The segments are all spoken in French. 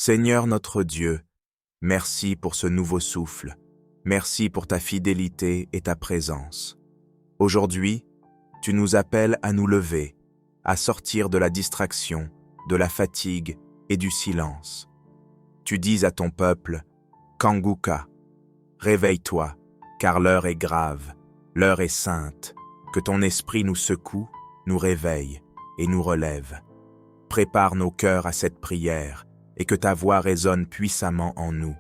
Seigneur notre Dieu, merci pour ce nouveau souffle. Merci pour ta fidélité et ta présence. Aujourd'hui, tu nous appelles à nous lever, à sortir de la distraction, de la fatigue et du silence. Tu dis à ton peuple, Kanguka, réveille-toi, car l'heure est grave, l'heure est sainte, que ton esprit nous secoue, nous réveille et nous relève. Prépare nos cœurs à cette prière et que ta voix résonne puissamment en nous.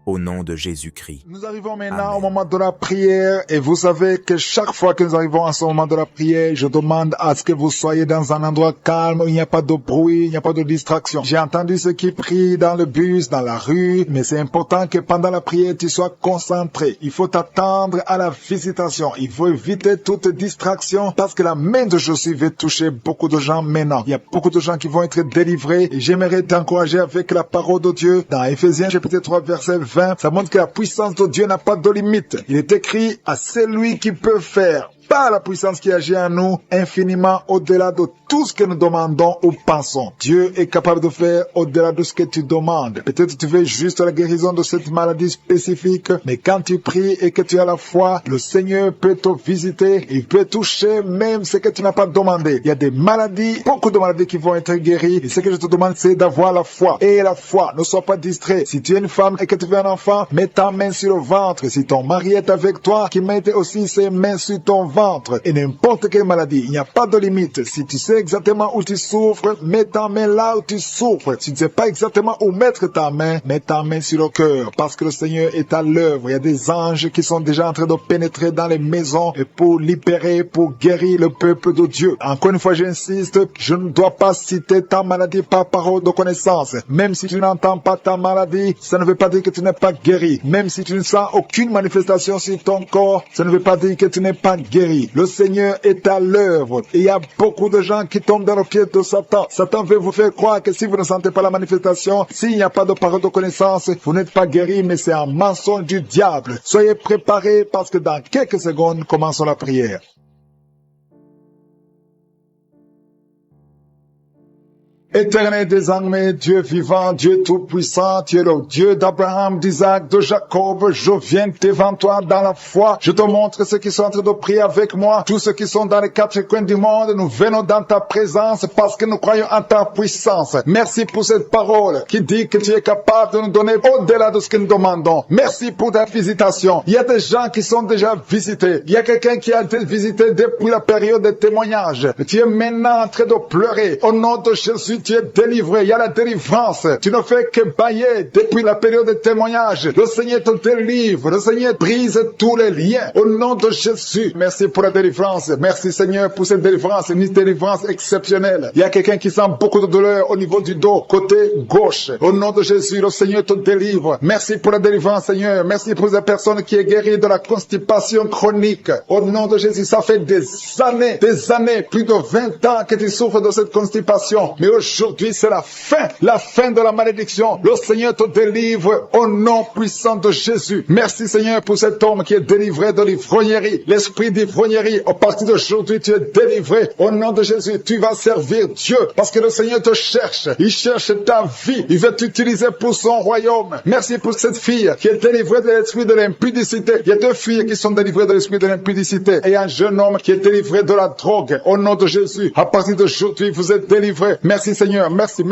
Au nom de Jésus-Christ. Nous arrivons maintenant Amen. au moment de la prière et vous savez que chaque fois que nous arrivons à ce moment de la prière, je demande à ce que vous soyez dans un endroit calme où il n'y a pas de bruit, il n'y a pas de distraction. J'ai entendu ceux qui prient dans le bus, dans la rue, mais c'est important que pendant la prière, tu sois concentré. Il faut t'attendre à la visitation. Il faut éviter toute distraction parce que la main de Jésus veut toucher beaucoup de gens maintenant. Il y a beaucoup de gens qui vont être délivrés et j'aimerais t'encourager avec la parole de Dieu. Dans Éphésiens chapitre 3 verset 20, ça montre que la puissance de Dieu n'a pas de limite. Il est écrit à celui qui peut faire par la puissance qui agit en nous, infiniment au-delà de tout ce que nous demandons ou pensons. Dieu est capable de faire au-delà de ce que tu demandes. Peut-être tu veux juste la guérison de cette maladie spécifique, mais quand tu pries et que tu as la foi, le Seigneur peut te visiter, il peut toucher même ce que tu n'as pas demandé. Il y a des maladies, beaucoup de maladies qui vont être guéries, et ce que je te demande, c'est d'avoir la foi. Et la foi, ne sois pas distrait. Si tu es une femme et que tu veux un enfant, mets ta main sur le ventre. Si ton mari est avec toi, qu'il mette aussi ses mains sur ton ventre. Et n'importe quelle maladie, il n'y a pas de limite. Si tu sais exactement où tu souffres, mets ta main là où tu souffres. Si tu ne sais pas exactement où mettre ta main, mets ta main sur le cœur, parce que le Seigneur est à l'œuvre. Il y a des anges qui sont déjà en train de pénétrer dans les maisons et pour libérer, pour guérir le peuple de Dieu. Encore une fois, j'insiste, je ne dois pas citer ta maladie par parole de connaissance. Même si tu n'entends pas ta maladie, ça ne veut pas dire que tu n'es pas guéri. Même si tu ne sens aucune manifestation sur ton corps, ça ne veut pas dire que tu n'es pas guéri. Le Seigneur est à l'œuvre. Et il y a beaucoup de gens qui tombent dans le pied de Satan. Satan veut vous faire croire que si vous ne sentez pas la manifestation, s'il n'y a pas de parole de connaissance, vous n'êtes pas guéri, mais c'est un mensonge du diable. Soyez préparés parce que dans quelques secondes, commençons la prière. Éternel des armées, Dieu vivant, Dieu tout-puissant, tu es le Dieu d'Abraham, d'Isaac, de Jacob. Je viens devant toi dans la foi. Je te montre ceux qui sont en train de prier avec moi. Tous ceux qui sont dans les quatre coins du monde, nous venons dans ta présence parce que nous croyons en ta puissance. Merci pour cette parole qui dit que tu es capable de nous donner au-delà de ce que nous demandons. Merci pour ta visitation. Il y a des gens qui sont déjà visités. Il y a quelqu'un qui a été visité depuis la période des témoignages. Tu es maintenant en train de pleurer. Au nom de Jésus, tu es délivré, il y a la délivrance. Tu ne fais que bailler depuis la période de témoignage. Le Seigneur te délivre, le Seigneur brise tous les liens. Au nom de Jésus, merci pour la délivrance. Merci Seigneur pour cette délivrance, une délivrance exceptionnelle. Il y a quelqu'un qui sent beaucoup de douleur au niveau du dos, côté gauche. Au nom de Jésus, le Seigneur te délivre. Merci pour la délivrance Seigneur. Merci pour la personne qui est guérie de la constipation chronique. Au nom de Jésus, ça fait des années, plus de 20 ans que tu souffres de cette constipation. Mais aujourd'hui, c'est la fin de la malédiction. Le Seigneur te délivre au nom puissant de Jésus. Merci Seigneur pour cet homme qui est délivré de l'ivrognerie. L'esprit d'ivrognerie, à partir d'aujourd'hui, tu es délivré. Au nom de Jésus, tu vas servir Dieu parce que le Seigneur te cherche. Il cherche ta vie. Il veut t'utiliser pour son royaume. Merci pour cette fille qui est délivrée de l'esprit de l'impudicité. Il y a deux filles qui sont délivrées de l'esprit de l'impudicité et un jeune homme qui est délivré de la drogue. Au nom de Jésus, à partir d'aujourd'hui, vous êtes délivrés. Merci Seigneur, merci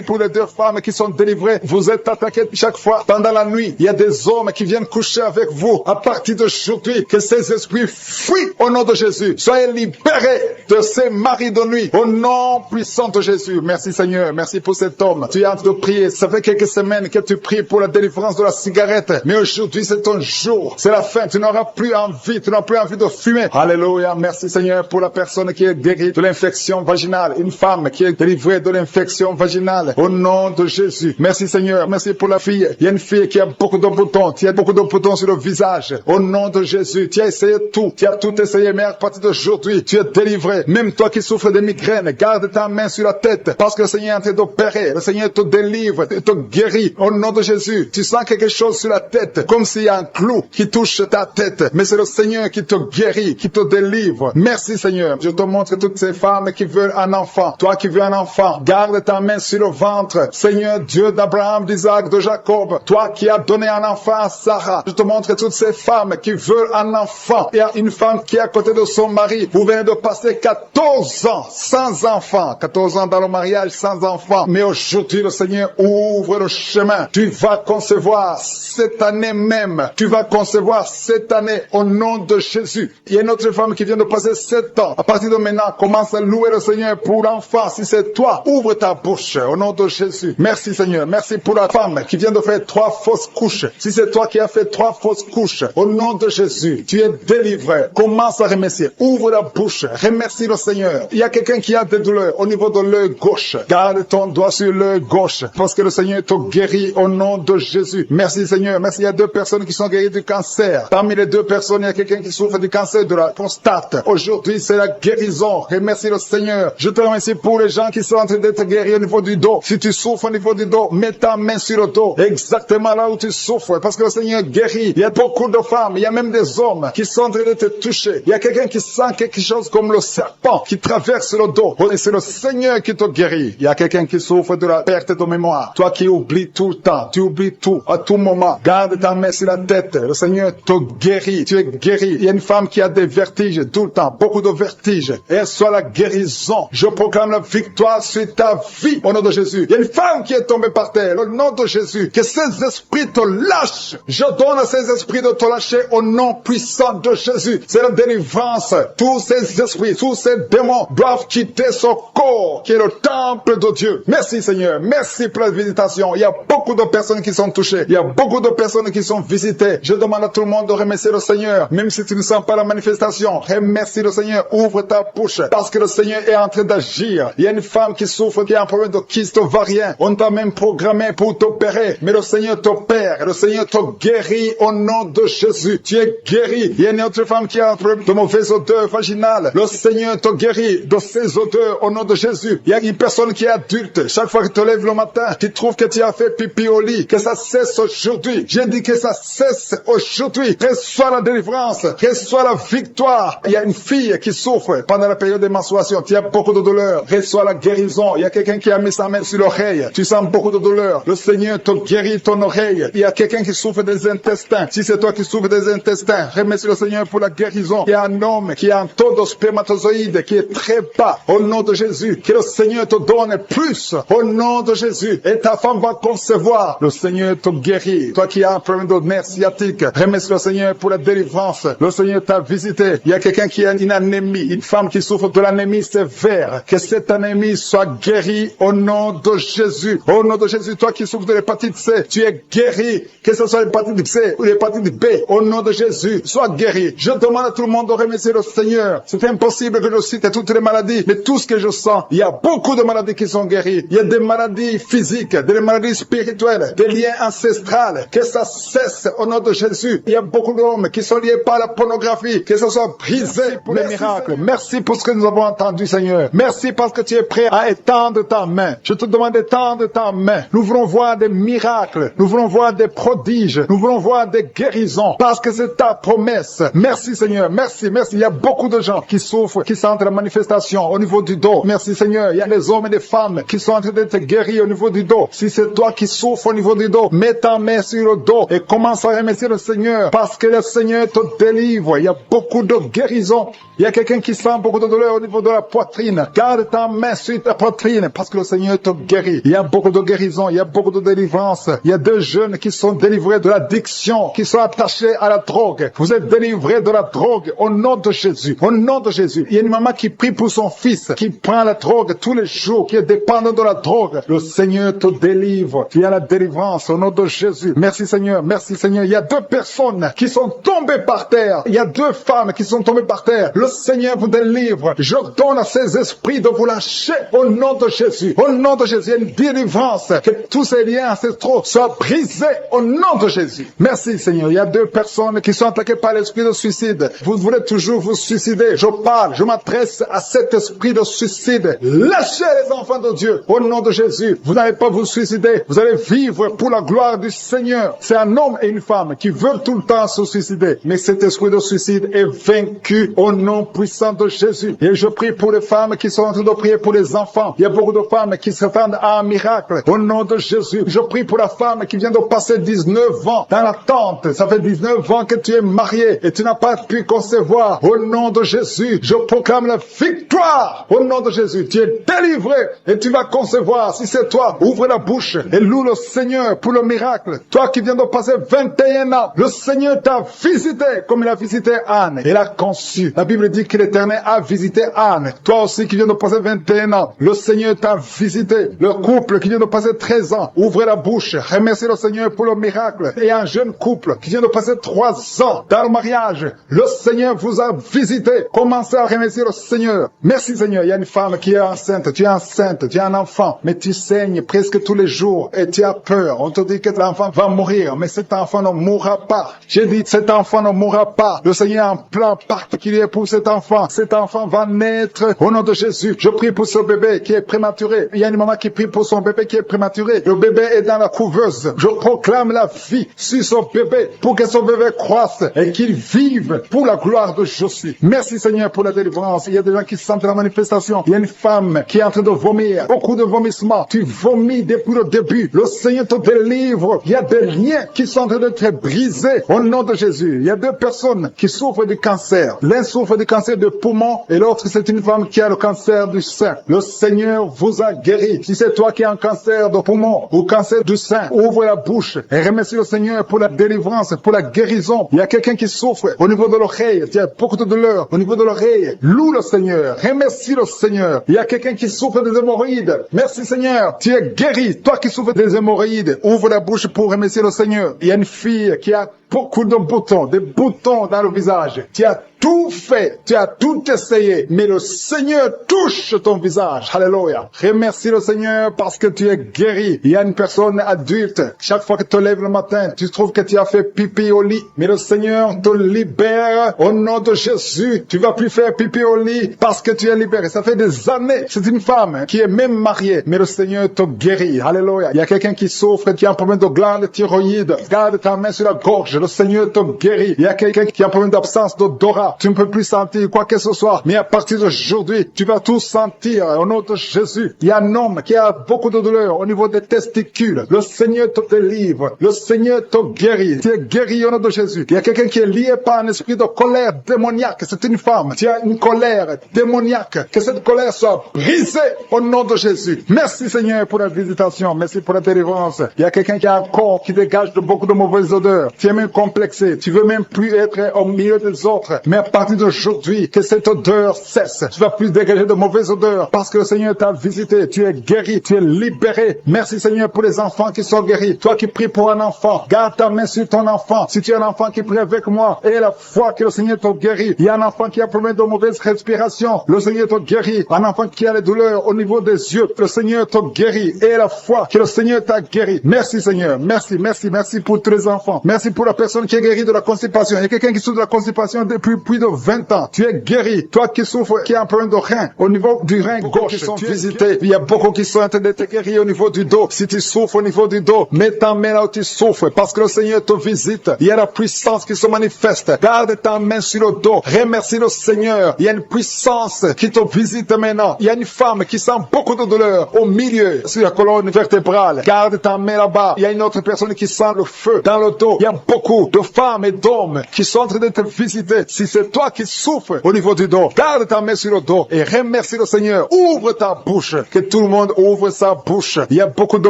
pour les deux femmes qui sont délivrées. Vous êtes attaqués chaque fois pendant la nuit. Il y a des hommes qui viennent coucher avec vous. À partir d'aujourd'hui, que ces esprits fuient au nom de Jésus. Soyez libérés de ces maris de nuit au nom puissant de Jésus. Merci Seigneur, merci pour cet homme. Tu es en train de prier. Ça fait quelques semaines que tu pries pour la délivrance de la cigarette. Mais aujourd'hui, c'est ton jour. C'est la fin. Tu n'auras plus envie. Tu n'auras plus envie de fumer. Alléluia. Merci Seigneur pour la personne qui est guérie de l'infection vaginale. Une femme qui est délivrée de l'infection vaginale. Au nom de Jésus. Merci Seigneur. Merci pour la fille. Il y a une fille qui a beaucoup de boutons. Tu as beaucoup de boutons sur le visage. Au nom de Jésus. Tu as essayé tout. Tu as tout essayé. Mais à partir d'aujourd'hui, tu es délivré. Même toi qui souffres de migraines, garde ta main sur la tête. Parce que le Seigneur est en train d'opérer. Le Seigneur te délivre. Il te guérit. Au nom de Jésus. Tu sens quelque chose sur la tête. Comme s'il y a un clou qui touche ta tête. Mais c'est le Seigneur qui te guérit, qui te délivre. Merci Seigneur. Je te montre toutes ces femmes qui veulent un enfant. Toi qui veux un enfant. enfant. Garde ta main sur le ventre. Seigneur Dieu d'Abraham, d'Isaac, de Jacob, toi qui as donné un enfant à Sarah, je te montre toutes ces femmes qui veulent un enfant. Il y a une femme qui est à côté de son mari. Vous venez de passer 14 ans sans enfant. 14 ans dans le mariage sans enfant. Mais aujourd'hui, le Seigneur ouvre le chemin. Tu vas concevoir cette année même. Tu vas concevoir cette année au nom de Jésus. Il y a une autre femme qui vient de passer 7 ans. À partir de maintenant, commence à louer le Seigneur pour l'enfant. Si c'est toi, ouvre ta bouche au nom de Jésus. Merci Seigneur. Merci pour la femme qui vient de faire 3 fausses couches. Si c'est toi qui as fait 3 fausses couches, au nom de Jésus, tu es délivré. Commence à remercier. Ouvre la bouche. Remercie le Seigneur. Il y a quelqu'un qui a des douleurs au niveau de l'œil gauche. Garde ton doigt sur l'œil gauche parce que le Seigneur te guérit au nom de Jésus. Merci Seigneur. Merci. Il y a 2 personnes qui sont guéries du cancer. Parmi les 2 personnes, il y a quelqu'un qui souffre du cancer de la prostate. Aujourd'hui, c'est la guérison. Remercie le Seigneur. Je te remercie pour les gens qui sont en train d'être guéris au niveau du dos. Si tu souffres au niveau du dos, mets ta main sur le dos. Exactement là où tu souffres. Parce que le Seigneur guérit. Il y a beaucoup de femmes. Il y a même des hommes qui sont en train de te toucher. Il y a quelqu'un qui sent quelque chose comme le serpent qui traverse le dos. Et c'est le Seigneur qui te guérit. Il y a quelqu'un qui souffre de la perte de mémoire. Toi qui oublies tout le temps. Tu oublies tout à tout moment. Garde ta main sur la tête. Le Seigneur te guérit. Tu es guéri. Il y a une femme qui a des vertiges tout le temps. Beaucoup de vertiges. Et soit la guérison. Je proclame la victoire sur ta vie au nom de Jésus. Il y a une femme qui est tombée par terre au nom de Jésus. Que ces esprits te lâchent. Je donne à ces esprits de te lâcher au nom puissant de Jésus. C'est la délivrance. Tous ces esprits, tous ces démons doivent quitter son corps qui est le temple de Dieu. Merci Seigneur. Merci pour la visitation. Il y a beaucoup de personnes qui sont touchées. Il y a beaucoup de personnes qui sont visitées. Je demande à tout le monde de remercier le Seigneur. Même si tu ne sens pas la manifestation, remercie le Seigneur. Ouvre ta bouche parce que le Seigneur est en train d'agir. Il y a une femme qui souffre, qui a un problème de kyste ovarien. On t'a même programmé pour t'opérer. Mais le Seigneur t'opère. Le Seigneur te guérit au nom de Jésus. Tu es guéri. Il y a une autre femme qui a un problème de mauvaise odeur vaginale. Le Seigneur te guérit de ces odeurs au nom de Jésus. Il y a une personne qui est adulte. Chaque fois que tu te lèves le matin, tu trouves que tu as fait pipi au lit. Que ça cesse aujourd'hui. J'ai dit que ça cesse aujourd'hui. Reçois la délivrance. Reçois la victoire. Il y a une fille qui souffre pendant la période de menstruation. Tu as beaucoup de douleur. Reçois la guérison. Il y a quelqu'un qui a mis sa main sur l'oreille. Tu sens beaucoup de douleur. Le Seigneur te guérit ton oreille. Il y a quelqu'un qui souffre des intestins. Si c'est toi qui souffres des intestins, remercie le Seigneur pour la guérison. Il y a un homme qui a un taux de spermatozoïdes qui est très bas. Au nom de Jésus, que le Seigneur te donne plus. Au nom de Jésus. Et ta femme va concevoir. Le Seigneur te guérit. Toi qui as un problème de nerf sciatique, remercie le Seigneur pour la délivrance. Le Seigneur t'a visité. Il y a quelqu'un qui a une anémie, une femme qui souffre de l'anémie sévère. Que cette anémie soit guérie au nom de Jésus. Au nom de Jésus, toi qui souffres de l'hépatite C, tu es guéri. Que ce soit l'hépatite C ou l'hépatite B, au nom de Jésus, sois guéri. Je demande à tout le monde de remercier le Seigneur. C'est impossible que je cite toutes les maladies, mais tout ce que je sens, il y a beaucoup de maladies qui sont guéries. Il y a des maladies physiques, des maladies spirituelles, des liens ancestrales. Que ça cesse au nom de Jésus. Il y a beaucoup d'hommes qui sont liés par la pornographie. Que ce soit brisé pour les miracles. Merci pour ce que nous avons entendu, Seigneur. Merci parce que tu es prêt à étendre ta main. Je te demande d'étendre ta main. Nous voulons voir des miracles. Nous voulons voir des prodiges. Nous voulons voir des guérisons. Parce que c'est ta promesse. Merci, Seigneur. Merci, merci. Il y a beaucoup de gens qui souffrent, qui sentent la manifestation au niveau du dos. Merci, Seigneur. Il y a des hommes et des femmes qui sont en train d'être guéris au niveau du dos. Si c'est toi qui souffres au niveau du dos, mets ta main sur le dos et commence à remercier le Seigneur. Parce que le Seigneur te délivre. Il y a beaucoup de guérisons. Il y a quelqu'un qui sent beaucoup de douleur au niveau de la poitrine. Garde ta main sur ta poitrine parce que le Seigneur te guérit. Il y a beaucoup de guérisons. Il y a beaucoup de délivrance. Il y a deux jeunes qui sont délivrés de l'addiction, qui sont attachés à la drogue. Vous êtes délivrés de la drogue au nom de Jésus. Au nom de Jésus. Il y a une maman qui prie pour son fils, qui prend la drogue tous les jours, qui est dépendant de la drogue. Le Seigneur te délivre. Il y a la délivrance au nom de Jésus. Merci Seigneur. Merci Seigneur. Il y a deux personnes qui sont tombées par terre. Il y a deux femmes qui sont tombées par terre. Le Seigneur vous délivre. Je donne à ces esprits de vous lâcher au nom de Jésus. Au nom de Jésus, il y a une délivrance. Que tous ces liens ancestraux soient brisés au nom de Jésus. Merci Seigneur. Il y a deux personnes qui sont attaquées par l'esprit de suicide. Vous voulez toujours vous suicider. Je m'adresse à cet esprit de suicide. Lâchez les enfants de Dieu au nom de Jésus. Vous n'allez pas vous suicider. Vous allez vivre pour la gloire du Seigneur. C'est un homme et une femme qui veulent tout le temps se suicider. Mais cet esprit de suicide est vaincu au nom puissant de Jésus. Et je prie pour les femmes qui sont en train de prier pour les enfants. ans. Il y a beaucoup de femmes qui s'attendent à un miracle. Au nom de Jésus, je prie pour la femme qui vient de passer 19 ans dans l'attente. Ça fait 19 ans que tu es marié et tu n'as pas pu concevoir. Au nom de Jésus, je proclame la victoire. Au nom de Jésus, tu es délivré et tu vas concevoir. Si c'est toi, ouvre la bouche et loue le Seigneur pour le miracle. Toi qui viens de passer 21 ans, le Seigneur t'a visité comme il a visité Anne. Il a conçu. La Bible dit que l'Éternel a visité Anne. Toi aussi qui viens de passer 21 ans, le Seigneur t'a visité. Le couple qui vient de passer 13 ans, ouvrez la bouche, remerciez le Seigneur pour le miracle. Et un jeune couple qui vient de passer 3 ans dans le mariage, le Seigneur vous a visité. Commencez à remercier le Seigneur. Merci Seigneur. Il y a une femme qui est enceinte, tu as un enfant, mais tu saignes presque tous les jours et tu as peur. On te dit que l'enfant va mourir, mais cet enfant ne mourra pas. J'ai dit cet enfant ne mourra pas. Le Seigneur a un plan particulier pour cet enfant. Cet enfant va naître au nom de Jésus. Je prie pour ce bébé qui est prématuré. Il y a une maman qui prie pour son bébé qui est prématuré. Le bébé est dans la couveuse. Je proclame la vie sur son bébé pour que son bébé croisse et qu'il vive pour la gloire de Jésus. Merci Seigneur pour la délivrance. Il y a des gens qui sentent la manifestation. Il y a une femme qui est en train de vomir. Beaucoup de vomissements. Tu vomis depuis le début. Le Seigneur te délivre. Il y a des liens qui sont en train d'être brisés au nom de Jésus. Il y a 2 personnes qui souffrent du cancer. L'un souffre du cancer de poumon et l'autre c'est une femme qui a le cancer du sein. Le Seigneur vous a guéri. Si c'est toi qui as un cancer de poumon ou cancer du sein, ouvre la bouche et remercie le Seigneur pour la délivrance, pour la guérison. Il y a quelqu'un qui souffre au niveau de l'oreille. Il y a beaucoup de douleur au niveau de l'oreille. Loue le Seigneur. Remercie le Seigneur. Il y a quelqu'un qui souffre des hémorroïdes. Merci Seigneur. Tu es guéri. Toi qui souffres des hémorroïdes, ouvre la bouche pour remercier le Seigneur. Il y a une fille qui a beaucoup de boutons, des boutons dans le visage. Tu as tout fait, tu as tout essayé, mais le Seigneur touche ton visage. Alléluia. Remercie le Seigneur parce que tu es guéri. Il y a une personne adulte, chaque fois que tu te lèves le matin, tu trouves que tu as fait pipi au lit, mais le Seigneur te libère au nom de Jésus. Tu vas plus faire pipi au lit parce que tu es libéré. Ça fait des années. C'est une femme qui est même mariée, mais le Seigneur te guérit. Alléluia. Il y a quelqu'un qui souffre, qui a un problème de glande thyroïde. Garde ta main sur la gorge. Le Seigneur te guérit. Il y a quelqu'un qui a un problème d'absence d'odorat. Tu ne peux plus sentir quoi que ce soit. Mais à partir d'aujourd'hui, tu vas tout sentir au nom de Jésus. Il y a un homme qui a beaucoup de douleur au niveau des testicules. Le Seigneur te délivre. Le Seigneur te guérit. Tu es guéri au nom de Jésus. Il y a quelqu'un qui est lié par un esprit de colère démoniaque. C'est une femme. Tu as une colère démoniaque. Que cette colère soit brisée au nom de Jésus. Merci Seigneur pour la visitation. Merci pour la délivrance. Il y a quelqu'un qui a un corps qui dégage de beaucoup de mauvaises odeurs. Tu es même complexé. Tu veux même plus être au milieu des autres. Mais à partir d'aujourd'hui, que cette odeur cesse. Tu vas plus dégager de mauvaises odeurs parce que le Seigneur t'a visité. Tu es guéri. Tu es libéré. Merci Seigneur pour les enfants qui sont guéris. Toi qui pries pour un enfant, garde ta main sur ton enfant. Si tu as un enfant qui prie avec moi, et la foi que le Seigneur te guérit. Il y a un enfant qui a problème de mauvaise respiration. Le Seigneur te guérit. Un enfant qui a les douleurs au niveau des yeux. Le Seigneur te guérit. Et la foi que le Seigneur t'a guéri. Merci Seigneur. Merci, merci, merci pour tous les enfants. Merci pour la personne qui est guérie de la constipation. Il y a quelqu'un qui souffre de la constipation depuis plus de 20 ans. Tu es guéri. Toi qui souffres, qui a un problème de rein, au niveau du rein gauche, qui sont visités. Il y a beaucoup qui sont en train d'être guéris au niveau du dos. Si tu souffres au niveau du dos, mets ta main là où tu souffres parce que le Seigneur te visite. Il y a la puissance qui se manifeste. Garde ta main sur le dos. Remercie le Seigneur. Il y a une puissance qui te visite maintenant. Il y a une femme qui sent beaucoup de douleur au milieu, sur la colonne vertébrale. Garde ta main là-bas. Il y a une autre personne qui sent le feu dans le dos. Il y a beaucoup de femmes et d'hommes qui sont en train de te visiter. Si c'est toi qui souffres au niveau du dos, garde ta main sur le dos et remercie le Seigneur. Ouvre ta bouche. Que tout le monde ouvre sa bouche. Il y a beaucoup de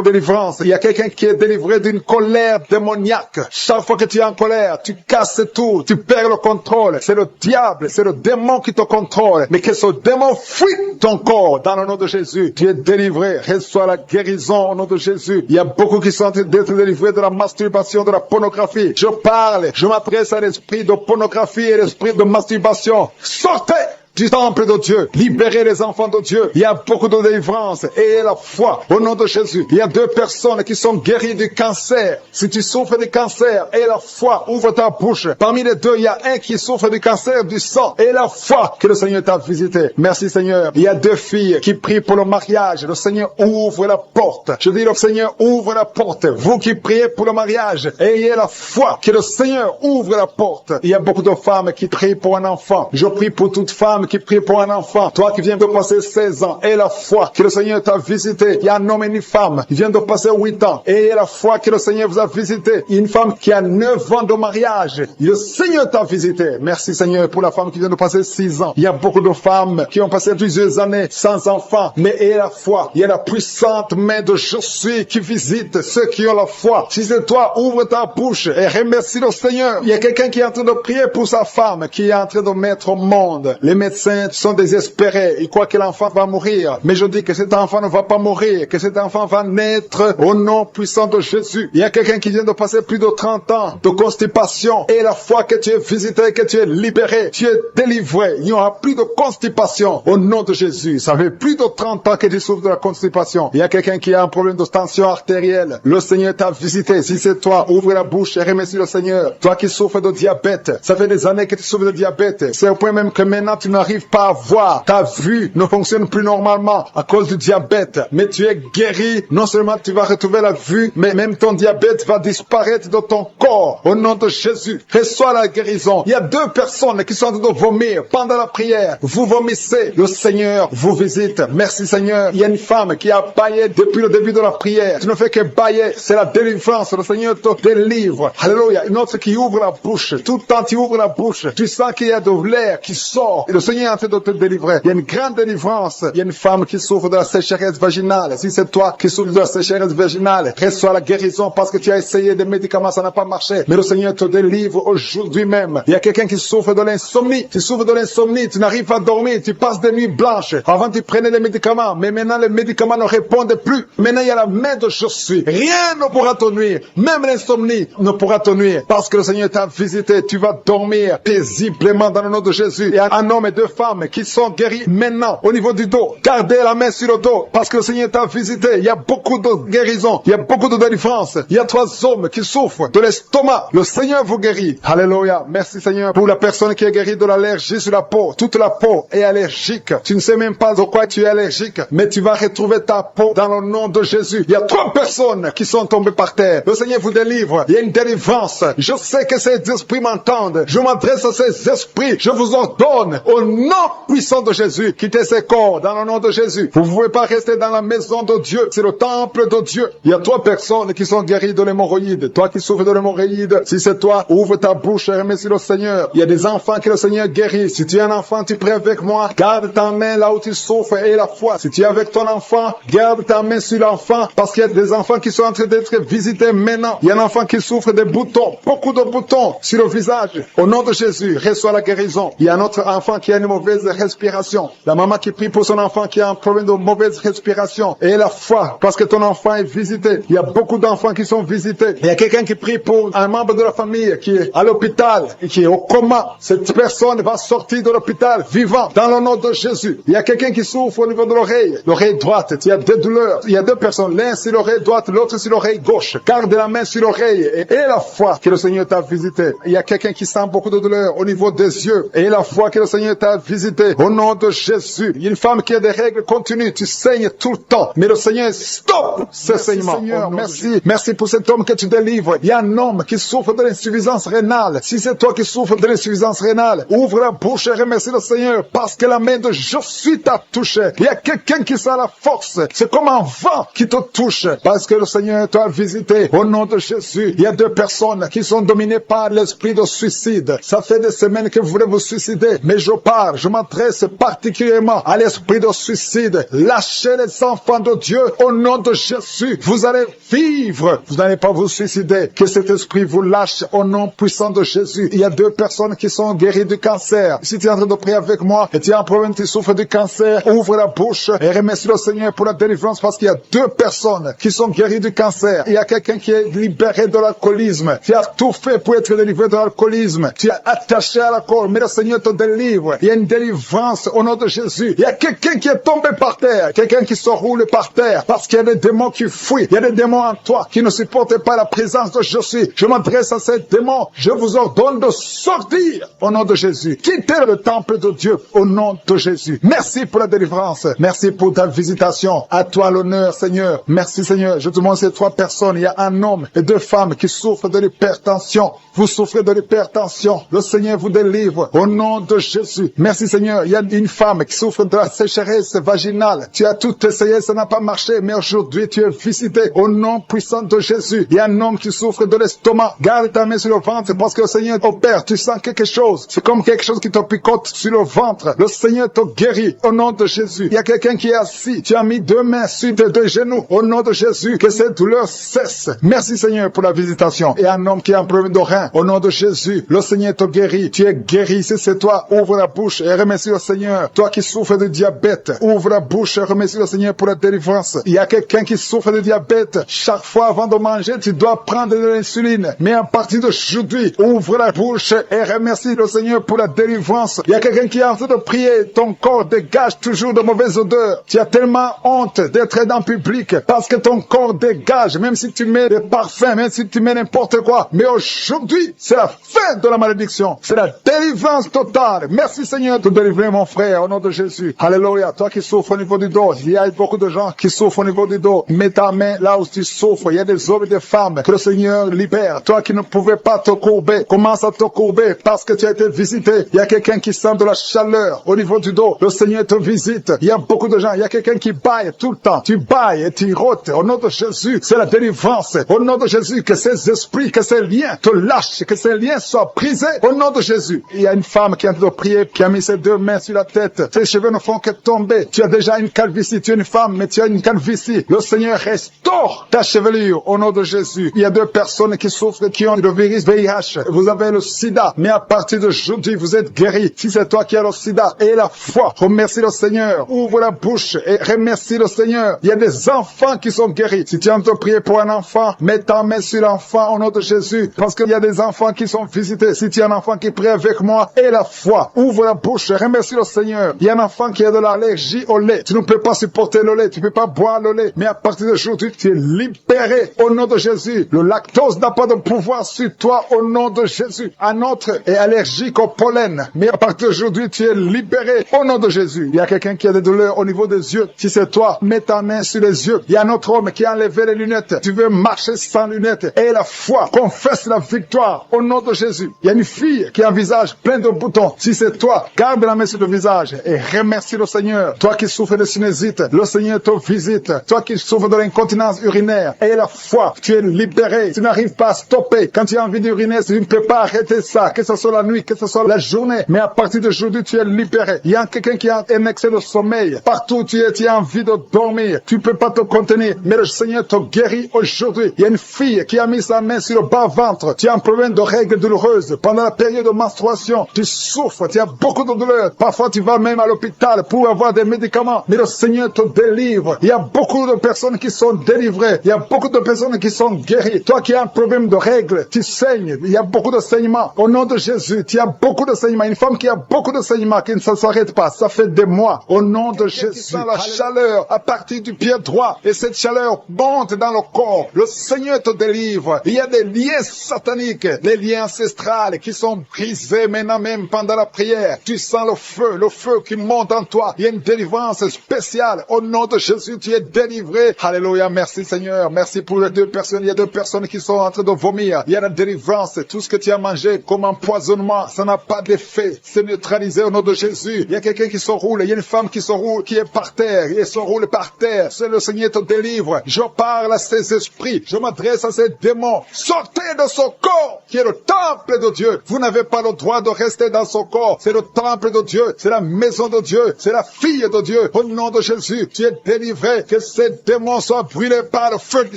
délivrance. Il y a quelqu'un qui est délivré d'une colère démoniaque. Chaque fois que tu es en colère, tu casses tout. Tu perds le contrôle. C'est le diable, c'est le démon qui te contrôle. Mais que ce démon fuit ton corps dans le nom de Jésus. Tu es délivré. Reçois la guérison au nom de Jésus. Il y a beaucoup qui sont en train d'être délivrés de la masturbation, de la pornographie. Je parle, je m'adresse à l'esprit de pornographie et l'esprit de masturbation. Sortez du temple de Dieu, libérez les enfants de Dieu. Il y a beaucoup de délivrance et la foi au nom de Jésus. Il y a 2 personnes qui sont guéries du cancer. Si tu souffres du cancer et la foi, ouvre ta bouche. Parmi les 2, il y a un qui souffre du cancer du sang et la foi que le Seigneur t'a visité. Merci Seigneur. Il y a 2 filles qui prient pour le mariage. Le Seigneur ouvre la porte. Je dis le Seigneur ouvre la porte. Vous qui priez pour le mariage, ayez la foi que le Seigneur ouvre la porte. Il y a beaucoup de femmes qui prient pour un enfant. Je prie pour toute femme femme qui prie pour un enfant, toi qui viens de passer 16 ans, et la foi que le Seigneur t'a visité. Il y a un homme et une femme qui viennent de passer 8 ans, et la foi que le Seigneur vous a visité. Une femme qui a 9 ans de mariage, le Seigneur t'a visité. Merci Seigneur pour la femme qui vient de passer 6 ans. Il y a beaucoup de femmes qui ont passé plusieurs années sans enfants, mais et la foi, il y a la puissante main de Je suis qui visite ceux qui ont la foi. Si c'est toi, ouvre ta bouche et remercie le Seigneur. Il y a quelqu'un qui est en train de prier pour sa femme, qui est en train de mettre au monde. Les médecins sont désespérés, ils croient que l'enfant va mourir, mais je dis que cet enfant ne va pas mourir, que cet enfant va naître au nom puissant de Jésus. Il y a quelqu'un qui vient de passer plus de 30 ans de constipation, et la foi que tu es visité, que tu es libéré, tu es délivré. Il n'y aura plus de constipation au nom de Jésus. Ça fait plus de 30 ans que tu souffres de la constipation. Il y a quelqu'un qui a un problème de tension artérielle. Le Seigneur t'a visité. Si c'est toi, ouvre la bouche et remercie le Seigneur. Toi qui souffres de diabète, ça fait des années que tu souffres de diabète. C'est au point même que maintenant tu n'arrives pas à voir. Ta vue ne fonctionne plus normalement à cause du diabète. Mais tu es guéri. Non seulement tu vas retrouver la vue, mais même ton diabète va disparaître de ton corps. Au nom de Jésus, reçois la guérison. Il y a 2 personnes qui sont en train de vomir pendant la prière. Vous vomissez. Le Seigneur vous visite. Merci Seigneur. Il y a une femme qui a baillé depuis le début de la prière. Tu ne fais que bailler. C'est la délivrance. Le Seigneur te délivre. Alléluia. Une autre qui ouvre la bouche. Tout le temps tu ouvres la bouche. Tu sens qu'il y a de l'air qui sort. Et le Seigneur est en train de te délivrer. Il y a une grande délivrance. Il y a une femme qui souffre de la sécheresse vaginale. Si c'est toi qui souffres de la sécheresse vaginale, reçois la guérison parce que tu as essayé des médicaments, ça n'a pas marché. Mais le Seigneur te délivre aujourd'hui même. Il y a quelqu'un qui souffre de l'insomnie. Tu souffres de l'insomnie. Tu n'arrives pas à dormir. Tu passes des nuits blanches. Avant tu prenais les médicaments. Mais maintenant les médicaments ne répondent plus. Maintenant il y a la main de Je suis. Rien ne pourra te nuire. Même l'insomnie ne pourra te nuire. Parce que le Seigneur t'a visité. Tu vas dormir paisiblement dans le nom de Jésus. Il y a un homme et 2 femmes qui sont guéris maintenant au niveau du dos. Gardez la main sur le dos parce que le Seigneur t'a visité. Il y a beaucoup de guérison. Il y a beaucoup de délivrance. Il y a 3 hommes qui souffrent de l'estomac. Le Seigneur vous guérit. Alléluia. Merci Seigneur pour la personne qui est guérie de l'allergie sur la peau. Toute la peau est allergique. Tu ne sais même pas de quoi tu es allergique, mais tu vas retrouver ta peau dans le nom de Jésus. Il y a 3 personnes qui sont tombées par terre. Le Seigneur vous délivre. Il y a une délivrance. Je sais que ces esprits m'entendent. Je m'adresse à ces esprits. Je vous ordonne au nom puissant de Jésus, quittez ces corps dans le nom de Jésus. Vous ne pouvez pas rester dans la maison de Dieu. C'est le temple de Dieu. Il y a 3 personnes qui sont guéries de l'hémorroïde. Toi qui souffres de l'hémorroïde, si c'est toi, ouvre ta bouche et remercie le Seigneur. Il y a des enfants que le Seigneur guérit. Si tu es un enfant, tu pries avec moi. Garde ta main là où tu souffres et la foi. Si tu es avec ton enfant, garde ta main sur l'enfant parce qu'il y a des enfants qui sont en train d'être visités maintenant. Il y a un enfant qui souffre des boutons, beaucoup de boutons sur le visage. Au nom de Jésus, reçois la guérison. Il y a un autre enfant qui a une mauvaise respiration. La maman qui prie pour son enfant qui a un problème de mauvaise respiration. Et la foi, parce que ton enfant est visité. Il y a beaucoup d'enfants qui sont visités. Il y a quelqu'un qui prie pour un membre de la famille qui est à l'hôpital et qui est au coma. Cette personne va sortir de l'hôpital vivant dans le nom de Jésus. Il y a quelqu'un qui souffre au niveau de l'oreille droite. Il y a des douleurs. Il y a 2 personnes. L'un sur l'oreille droite, l'autre sur l'oreille gauche. Garde la main sur l'oreille et la foi que le Seigneur t'a visité. Il y a quelqu'un qui sent beaucoup de douleur au niveau des yeux et la foi que le Seigneur t'a visité. Au nom de Jésus. Il y a une femme qui a des règles continues. Tu saignes tout le temps. Mais le Seigneur, stop ce saignement. Seigneur, merci. Merci pour cet homme que tu délivres. Il y a un homme qui souffre de l'insuffisance rénale. Si c'est toi qui souffres de l'insuffisance rénale, ouvre la bouche et remercie le Seigneur parce que la main de Je suis t'a touché. Il y a quelqu'un qui sent la force. C'est comme un vent qui te touche parce que le Seigneur t'a visité. Au nom de Jésus, il y a 2 personnes qui sont dominées par l'esprit de suicide. Ça fait des semaines que vous voulez vous suicider, mais je m'adresse particulièrement à l'esprit de suicide. Lâchez les enfants de Dieu au nom de Jésus. Vous allez vivre. Vous n'allez pas vous suicider. Que cet esprit vous lâche au nom puissant de Jésus. Il y a 2 personnes qui sont guéries du cancer. Si tu es en train de prier avec moi et tu as un problème, tu souffres du cancer, ouvre la bouche et remercie le Seigneur pour la délivrance parce qu'il y a 2 personnes qui sont guéries du cancer. Il y a quelqu'un qui est libéré de l'alcoolisme. Tu as tout fait pour être délivré de l'alcoolisme. Tu es attaché à l'alcool, mais le Seigneur te délivre. Il y a une délivrance au nom de Jésus. Il y a quelqu'un qui est tombé par terre, quelqu'un qui se roule par terre parce qu'il y a des démons qui fuient. Il y a des démons en toi qui ne supportent pas la présence de Je suis. Je m'adresse à ces démons. Je vous ordonne de sortir au nom de Jésus. Quittez le temple de Dieu au nom de Jésus. Merci pour la délivrance. Merci pour ta visitation. À toi l'honneur, Seigneur. Merci, Seigneur. Je te montre ces 3 personnes. Il y a un homme et 2 femmes qui souffrent de l'hypertension. Vous souffrez de l'hypertension. Le Seigneur vous délivre au nom de Jésus. Jésus. Merci Seigneur. Il y a une femme qui souffre de la sécheresse vaginale. Tu as tout essayé, ça n'a pas marché, mais aujourd'hui tu es visité au nom puissant de Jésus. Il y a un homme qui souffre de l'estomac. Garde ta main sur le ventre parce que le Seigneur opère. Tu sens quelque chose. C'est comme quelque chose qui te picote sur le ventre. Le Seigneur te guérit au nom de Jésus. Il y a quelqu'un qui est assis. Tu as mis 2 mains sur tes 2 genoux au nom de Jésus. Que cette douleur cesse. Merci Seigneur pour la visitation. Et un homme qui a un problème de rein au nom de Jésus. Le Seigneur te guérit. Tu es guéri. Si c'est toi, ouvre la bouche et remercie le Seigneur. Toi qui souffres de diabète, ouvre la bouche et remercie le Seigneur pour la délivrance. Il y a quelqu'un qui souffre de diabète. Chaque fois avant de manger, tu dois prendre de l'insuline. Mais à partir d'aujourd'hui, ouvre la bouche et remercie le Seigneur pour la délivrance. Il y a quelqu'un qui est en train de prier. Ton corps dégage toujours de mauvaises odeurs. Tu as tellement honte d'être dans le public parce que ton corps dégage, même si tu mets des parfums, même si tu mets n'importe quoi. Mais aujourd'hui, c'est la fin de la malédiction. C'est la délivrance totale. Merci Seigneur de délivrer mon frère au nom de Jésus. Alléluia. Toi qui souffres au niveau du dos, il y a beaucoup de gens qui souffrent au niveau du dos. Mets ta main là où tu souffres. Il y a des hommes et des femmes que le Seigneur libère. Toi qui ne pouvais pas te courber, commence à te courber parce que tu as été visité. Il y a quelqu'un qui sent de la chaleur au niveau du dos. Le Seigneur te visite. Il y a beaucoup de gens. Il y a quelqu'un qui baille tout le temps. Tu bailles et tu rôtes. Au nom de Jésus, c'est la délivrance. Au nom de Jésus, que ces esprits, que ces liens te lâchent, que ces liens soient brisés. Au nom de Jésus. Il y a une femme qui est en train de prier, qui a mis ses 2 mains sur la tête. Ses cheveux ne font que tomber. Tu as déjà une calvitie. Tu es une femme, mais tu as une calvitie. Le Seigneur restaure ta chevelure au nom de Jésus. Il y a 2 personnes qui souffrent, qui ont le virus VIH. Vous avez le sida, mais à partir d'aujourd'hui, vous êtes guéris. Si c'est toi qui as le sida et la foi, remercie le Seigneur. Ouvre la bouche et remercie le Seigneur. Il y a des enfants qui sont guéris. Si tu es en train de prier pour un enfant, mets ta main sur l'enfant au nom de Jésus. Parce qu'il y a des enfants qui sont visités. Si tu es un enfant qui prie avec moi et la foi, ouvre la bouche et remercie le Seigneur. Il y a un enfant qui a de l'allergie au lait. Tu ne peux pas supporter le lait. Tu ne peux pas boire le lait. Mais à partir d'aujourd'hui, tu es libéré au nom de Jésus. Le lactose n'a pas de pouvoir sur toi au nom de Jésus. Un autre est allergique au pollen. Mais à partir d'aujourd'hui, tu es libéré au nom de Jésus. Il y a quelqu'un qui a des douleurs au niveau des yeux. Si c'est toi, mets ta main sur les yeux. Il y a un autre homme qui a enlevé les lunettes. Tu veux marcher sans lunettes. Et la foi, confesse la victoire au nom de Jésus. Il y a une fille qui a un visage plein de boutons. Si c'est toi, garde la main sur le visage et remercie le Seigneur. Toi qui souffres de sinusite, le Seigneur te visite. Toi qui souffres de l'incontinence urinaire, et la foi, tu es libéré. Tu n'arrives pas à stopper. Quand tu as envie d'uriner, tu ne peux pas arrêter ça, que ce soit la nuit, que ce soit la journée. Mais à partir d'aujourd'hui, tu es libéré. Il y a quelqu'un qui a un excès de sommeil. Partout où tu es, tu as envie de dormir. Tu ne peux pas te contenir. Mais le Seigneur te guérit aujourd'hui. Il y a une fille qui a mis sa main sur le bas-ventre. Tu as un problème de règles douloureuses. Pendant la période de menstruation, tu souffres. Tu as beaucoup de douleurs. Parfois, tu vas même à l'hôpital pour avoir des médicaments. Mais le Seigneur te délivre. Il y a beaucoup de personnes qui sont délivrées. Il y a beaucoup de personnes qui sont guéries. Toi qui as un problème de règles, tu saignes. Il y a beaucoup de saignements. Au nom de Jésus, tu as beaucoup de saignements. Une femme qui a beaucoup de saignements, qui ne s'arrête pas. Ça fait des mois. Au nom de Jésus. Tu sens la chaleur à partir du pied droit. Et cette chaleur monte dans le corps. Le Seigneur te délivre. Il y a des liens sataniques, des liens ancestrales qui sont brisés maintenant même pendant la prière. Tu sens le feu qui monte en toi. Il y a une délivrance spéciale. Au nom de Jésus, tu es délivré. Alléluia. Merci Seigneur. Merci pour les 2 personnes. Il y a 2 personnes qui sont en train de vomir. Il y a la délivrance. Tout ce que tu as mangé comme empoisonnement, ça n'a pas d'effet. C'est neutralisé au nom de Jésus. Il y a quelqu'un qui se roule. Il y a une femme qui se roule, qui est par terre. Et se roule par terre. C'est le Seigneur te délivre. Je parle à ces esprits. Je m'adresse à ces démons. Sortez de son corps, qui est le temple de Dieu. Vous n'avez pas le droit de rester dans son corps. C'est le temple de Dieu. C'est la maison de Dieu. C'est la fille de Dieu. Au nom de Jésus, tu es délivré. Que ces démons soient brûlés par le feu du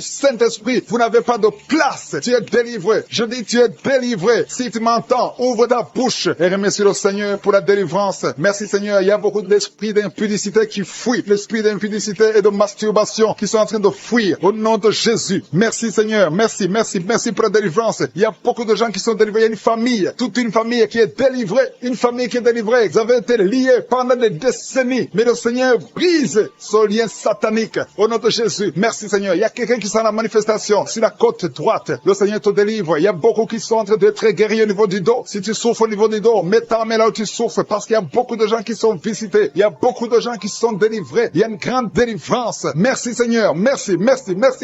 Saint-Esprit. Vous n'avez pas de place. Tu es délivré. Je dis, tu es délivré. Si tu m'entends, ouvre ta bouche et remercie le Seigneur pour la délivrance. Merci Seigneur. Il y a beaucoup d'esprits d'impudicité qui fuient. L'esprit d'impudicité et de masturbation qui sont en train de fuir. Au nom de Jésus. Merci Seigneur. Merci pour la délivrance. Il y a beaucoup de gens qui sont délivrés. Il y a une famille, toute une famille qui est délivrée. Une famille qui est délivrée. Vous avez été liés pendant des décennies. Mais le Seigneur brise ce lien satanique. Au nom de Jésus. Merci Seigneur. Il y a quelqu'un qui sent la manifestation sur la côte droite. Le Seigneur te délivre. Il y a beaucoup qui sont en train d'être guéris au niveau du dos. Si tu souffres au niveau du dos, mets ta main là où tu souffres parce qu'il y a beaucoup de gens qui sont visités. Il y a beaucoup de gens qui sont délivrés. Il y a une grande délivrance. Merci Seigneur. Merci